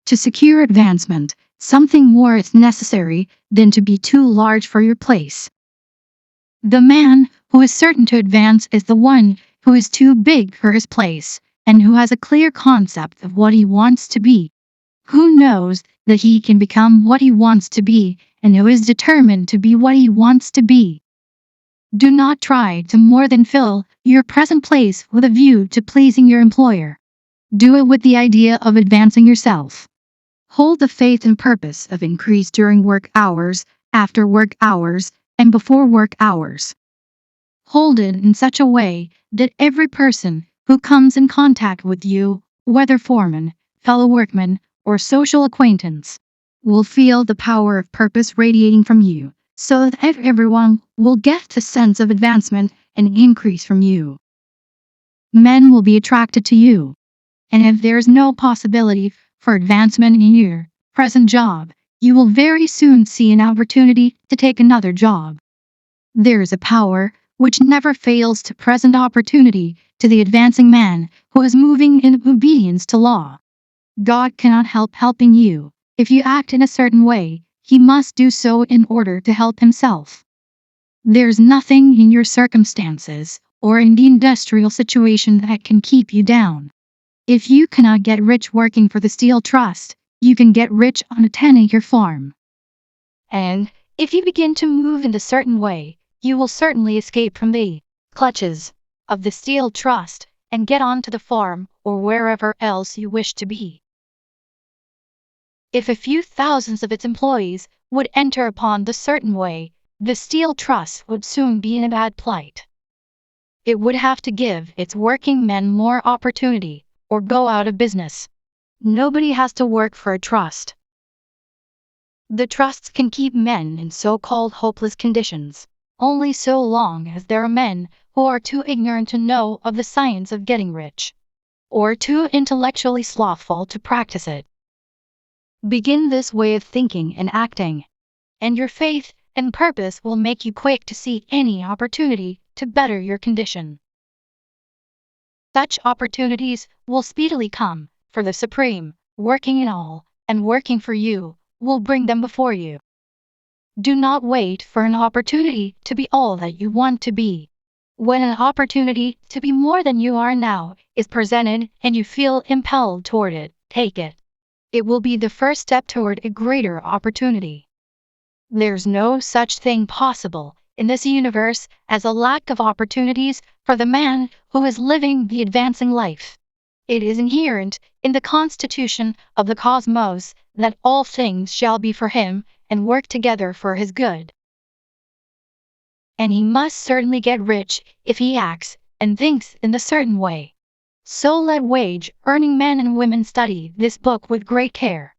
To secure advancement, something more is necessary than to be too large for your place. The man who is certain to advance is the one who is too big for his place, and who has a clear concept of what he wants to be. Who knows that he can become what he wants to be, and who is determined to be what he wants to be. Do not try to more than fill your present place with a view to pleasing your employer. Do it with the idea of advancing yourself. Hold the faith and purpose of increase during work hours, after work hours, and before work hours. Hold it in such a way that every person who comes in contact with you, whether foreman, fellow workman, or social acquaintance, will feel the power of purpose radiating from you, so that everyone will get the sense of advancement and increase from you. Men will be attracted to you, and if there is no possibility for advancement in your present job, you will very soon see an opportunity to take another job. There is a power which never fails to present opportunity to the advancing man who is moving in obedience to law. God cannot help helping you. If you act in a certain way, he must do so in order to help himself. There's nothing in your circumstances or in the industrial situation that can keep you down. If you cannot get rich working for the Steel Trust, you can get rich on a 10-acre farm. And if you begin to move in a certain way, you will certainly escape from the clutches of the Steel Trust and get onto the farm or wherever else you wish to be. If a few thousands of its employees would enter upon the certain way, the Steel Trust would soon be in a bad plight. It would have to give its working men more opportunity, or go out of business. Nobody has to work for a trust. The trusts can keep men in so-called hopeless conditions, only so long as there are men who are too ignorant to know of the science of getting rich, or too intellectually slothful to practice it. Begin this way of thinking and acting, and your faith and purpose will make you quick to see any opportunity to better your condition. Such opportunities will speedily come, for the Supreme, working in all, and working for you will bring them before you. Do not wait for an opportunity to be all that you want to be. When an opportunity to be more than you are now is presented and you feel impelled toward it, take it. It will be the first step toward a greater opportunity. There's no such thing possible in this universe as a lack of opportunities for the man who is living the advancing life. It is inherent in the constitution of the cosmos that all things shall be for him and work together for his good. And he must certainly get rich if he acts and thinks in a certain way. So let wage-earning men and women study this book with great care,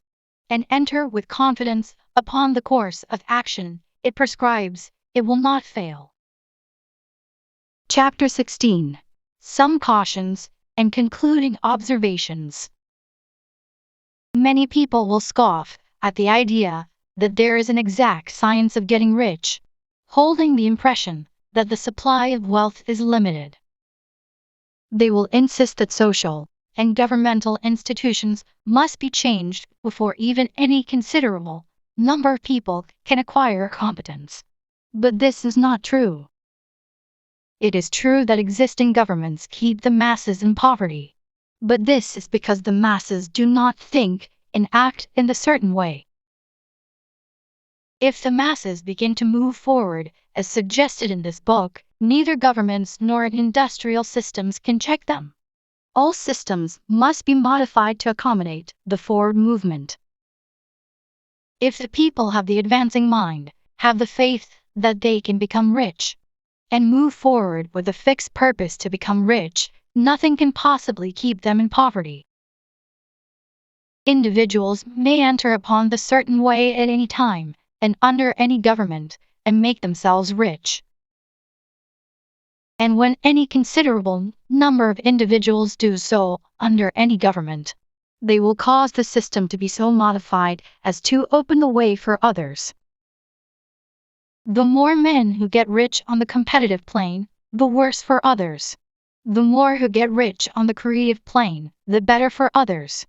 and enter with confidence upon the course of action it prescribes. It will not fail. Chapter 16. Some Cautions and Concluding Observations. Many people will scoff at the idea that there is an exact science of getting rich, holding the impression that the supply of wealth is limited. They will insist that social and governmental institutions must be changed before even any considerable number of people can acquire competence. But this is not true. It is true that existing governments keep the masses in poverty, but this is because the masses do not think and act in a certain way. If the masses begin to move forward, as suggested in this book, neither governments nor industrial systems can check them. All systems must be modified to accommodate the forward movement. If the people have the advancing mind, have the faith that they can become rich, and move forward with a fixed purpose to become rich, nothing can possibly keep them in poverty. Individuals may enter upon the certain way at any time, and under any government, and make themselves rich. And when any considerable number of individuals do so under any government, they will cause the system to be so modified as to open the way for others. The more men who get rich on the competitive plane, the worse for others. The more who get rich on the creative plane, the better for others.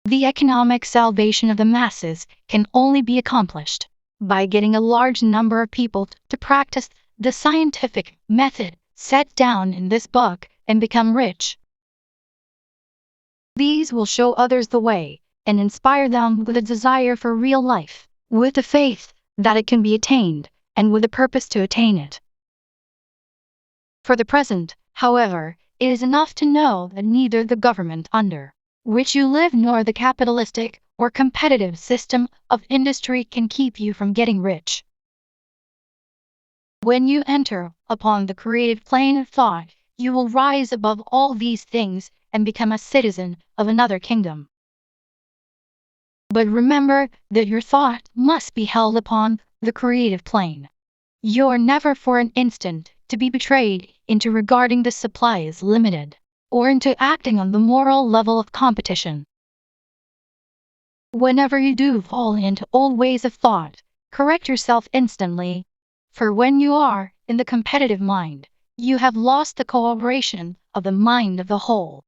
The economic salvation of the masses can only be accomplished by getting a large number of people to practice the scientific method set down in this book and become rich. These will show others the way and inspire them with a desire for real life, with the faith that it can be attained, and with a purpose to attain it. For the present, however, it is enough to know that neither the government under which you live nor the capitalistic or competitive system of industry can keep you from getting rich. When you enter upon the creative plane of thought, you will rise above all these things and become a citizen of another kingdom. But remember that your thought must be held upon the creative plane. You are never for an instant to be betrayed into regarding the supply as limited, or into acting on the moral level of competition. Whenever you do fall into old ways of thought, correct yourself instantly, for when you are in the competitive mind, you have lost the cooperation of the mind of the whole.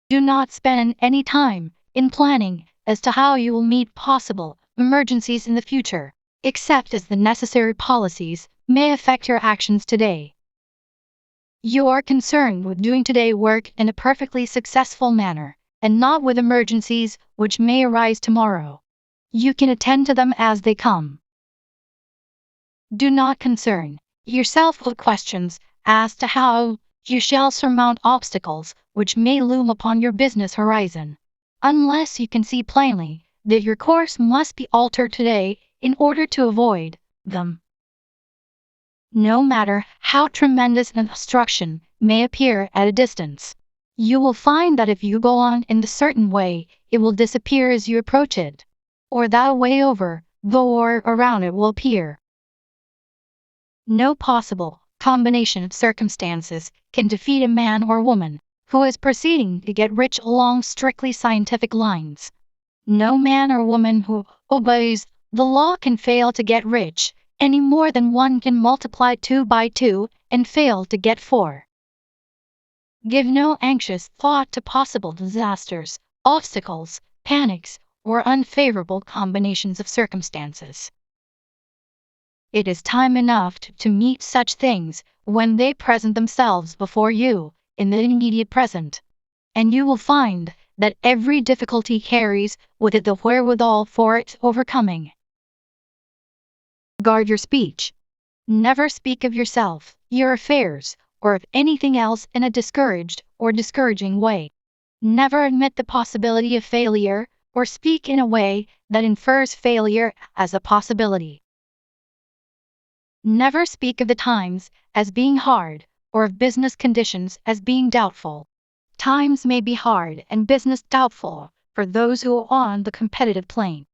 Do not spend any time in planning as to how you will meet possible emergencies in the future, except as the necessary policies may affect your actions today. You are concerned with doing today work in a perfectly successful manner, and not with emergencies which may arise tomorrow. You can attend to them as they come. Do not concern yourself with questions as to how you shall surmount obstacles which may loom upon your business horizon, unless you can see plainly that your course must be altered today in order to avoid them. No matter how tremendous an obstruction may appear at a distance, you will find that if you go on in a certain way, it will disappear as you approach it, or that way over, though or around it will appear. No possible combination of circumstances can defeat a man or woman who is proceeding to get rich along strictly scientific lines. No man or woman who obeys the law can fail to get rich, any more than one can multiply 2 by 2 and fail to get 4. Give no anxious thought to possible disasters, obstacles, panics, or unfavorable combinations of circumstances. It is time enough to meet such things when they present themselves before you in the immediate present, and you will find that every difficulty carries with it the wherewithal for its overcoming. Guard your speech. Never speak of yourself, your affairs, or of anything else in a discouraged or discouraging way. Never admit the possibility of failure, or speak in a way that infers failure as a possibility. Never speak of the times as being hard, or of business conditions as being doubtful. Times may be hard and business doubtful for those who are on the competitive plane,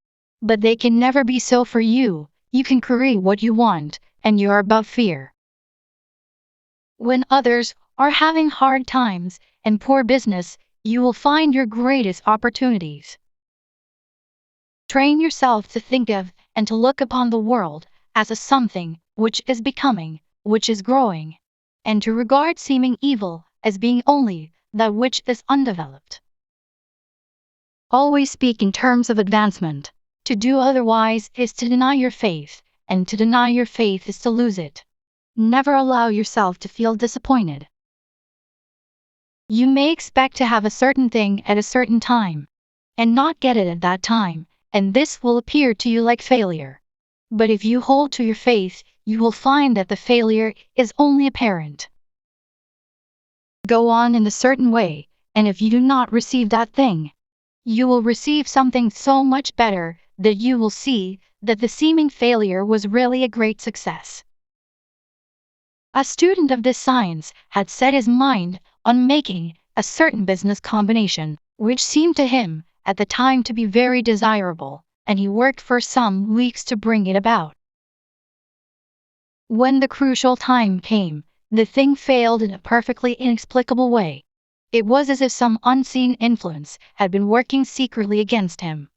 but they can never be so for you. You can create what you want, and you're above fear. When others are having hard times and poor business, you will find your greatest opportunities. Train yourself to think of and to look upon the world as a something which is becoming, which is growing, and to regard seeming evil as being only that which is undeveloped. Always speak in terms of advancement. To do otherwise is to deny your faith, and to deny your faith is to lose it. Never allow yourself to feel disappointed. You may expect to have a certain thing at a certain time, and not get it at that time, and this will appear to you like failure. But if you hold to your faith, you will find that the failure is only apparent. Go on in a certain way, and if you do not receive that thing, you will receive something so much better that you will see that the seeming failure was really a great success. A student of this science had set his mind on making a certain business combination, which seemed to him at the time to be very desirable, and he worked for some weeks to bring it about. When the crucial time came, the thing failed in a perfectly inexplicable way. It was as if some unseen influence had been working secretly against him.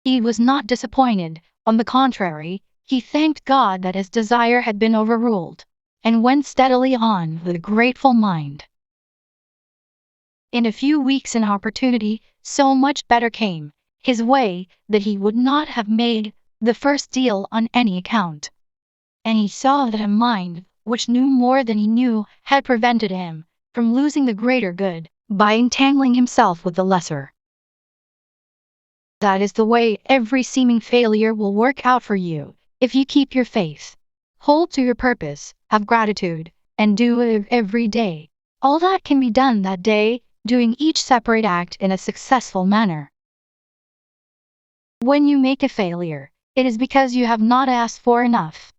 He was not disappointed, on the contrary, he thanked God that his desire had been overruled, and went steadily on with a grateful mind. In a few weeks an opportunity so much better came his way that he would not have made the first deal on any account. And he saw that a mind which knew more than he knew had prevented him from losing the greater good by entangling himself with the lesser. That is the way every seeming failure will work out for you if you keep your faith. Hold to your purpose, have gratitude, and do it every day. All that can be done that day, doing each separate act in a successful manner. When you make a failure, it is because you have not asked for enough.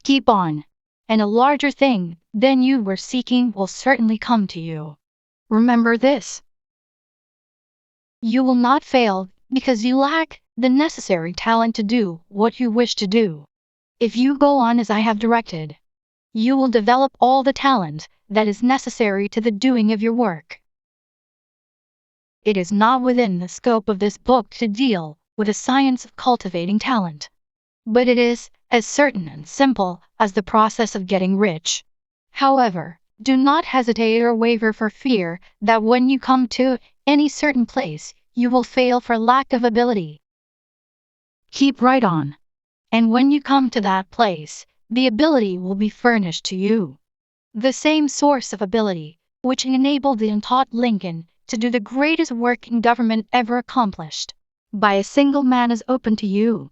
Keep on, and a larger thing than you were seeking will certainly come to you. Remember this. You will not fail because you lack the necessary talent to do what you wish to do. If you go on as I have directed, you will develop all the talent that is necessary to the doing of your work. It is not within the scope of this book to deal with the science of cultivating talent, but it is as certain and simple as the process of getting rich. However, do not hesitate or waver for fear that when you come to any certain place, you will fail for lack of ability. Keep right on, and when you come to that place, the ability will be furnished to you. The same source of ability which enabled the untaught Lincoln to do the greatest work in government ever accomplished by a single man is open to you.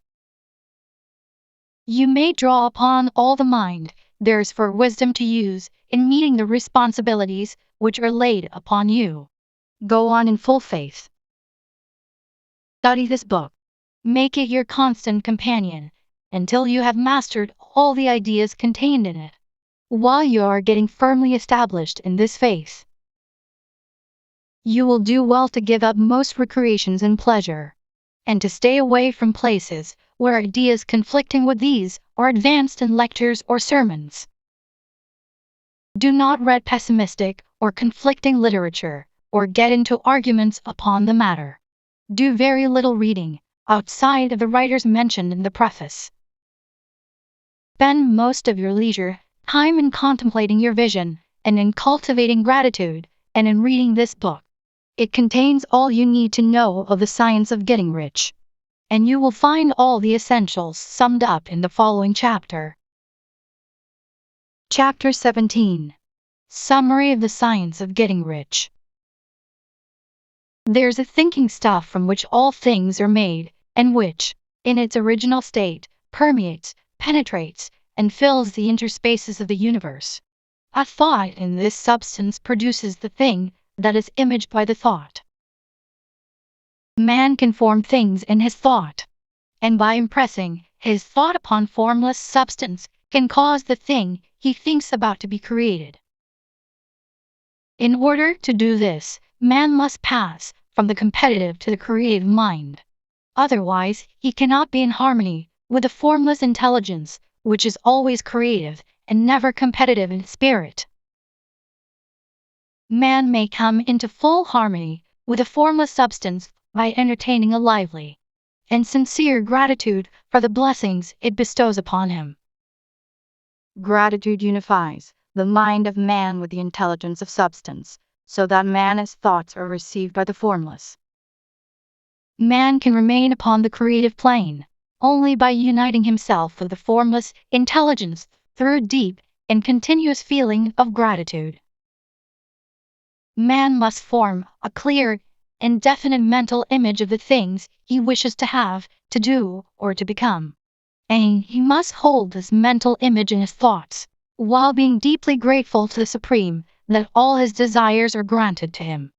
You may draw upon all the mind there is for wisdom to use in meeting the responsibilities which are laid upon you. Go on in full faith. Study this book. Make it your constant companion until you have mastered all the ideas contained in it. While you are getting firmly established in this faith, you will do well to give up most recreations and pleasure, and to stay away from places where ideas conflicting with these are advanced in lectures or sermons. Do not read pessimistic or conflicting literature, or get into arguments upon the matter. Do very little reading, outside of the writers mentioned in the preface. Spend most of your leisure time in contemplating your vision, and in cultivating gratitude, and in reading this book. It contains all you need to know of the science of getting rich. And you will find all the essentials summed up in the following chapter. Chapter 17. Summary of the Science of Getting Rich. There's a thinking stuff from which all things are made, and which, in its original state, permeates, penetrates, and fills the interspaces of the universe. A thought in this substance produces the thing that is imaged by the thought. Man can form things in his thought, and by impressing his thought upon formless substance, can cause the thing he thinks about to be created. In order to do this, man must pass from the competitive to the creative mind. Otherwise, he cannot be in harmony with the formless intelligence, which is always creative and never competitive in spirit. Man may come into full harmony with a formless substance by entertaining a lively and sincere gratitude for the blessings it bestows upon him. Gratitude unifies the mind of man with the intelligence of substance, so that man's thoughts are received by the formless. Man can remain upon the creative plane only by uniting himself with the formless intelligence through a deep and continuous feeling of gratitude. Man must form a clear and definite mental image of the things he wishes to have, to do, or to become. And he must hold this mental image in his thoughts, while being deeply grateful to the Supreme that all his desires are granted to him.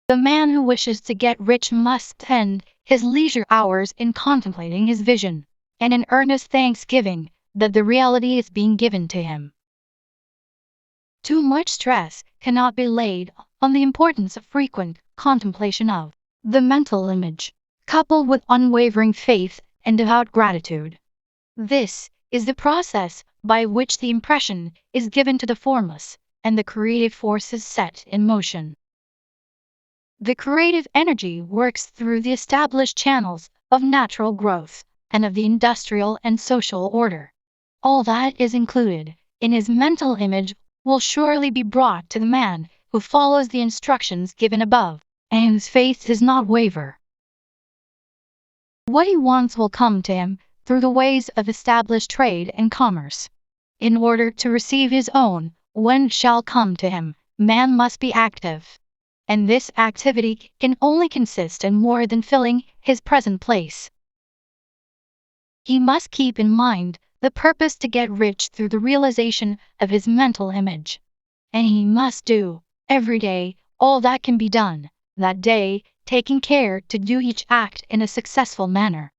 The man who wishes to get rich must spend his leisure hours in contemplating his vision, and in earnest thanksgiving that the reality is being given to him. Too much stress cannot be laid on the importance of frequent contemplation of the mental image, coupled with unwavering faith and devout gratitude. This is the process by which the impression is given to the formless, and the creative force is set in motion. The creative energy works through the established channels of natural growth and of the industrial and social order. All that is included in his mental image will surely be brought to the man who follows the instructions given above, and whose faith does not waver. What he wants will come to him through the ways of established trade and commerce. In order to receive his own, when shall come to him, man must be active. And this activity can only consist in more than filling his present place. He must keep in mind the purpose to get rich through the realization of his mental image. And he must do, every day, all that can be done that day, taking care to do each act in a successful manner.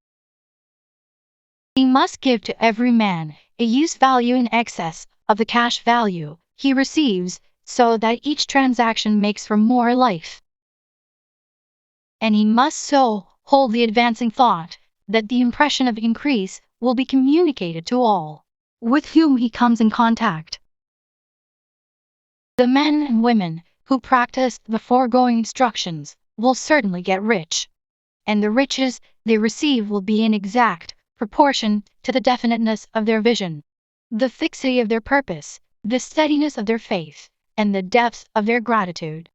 He must give to every man a use value in excess of the cash value he receives, so that each transaction makes for more life. And he must so hold the advancing thought that the impression of increase will be communicated to all with whom he comes in contact. The men and women who practice the foregoing instructions will certainly get rich, and the riches they receive will be in exact proportion to the definiteness of their vision, the fixity of their purpose, the steadiness of their faith, and the depth of their gratitude.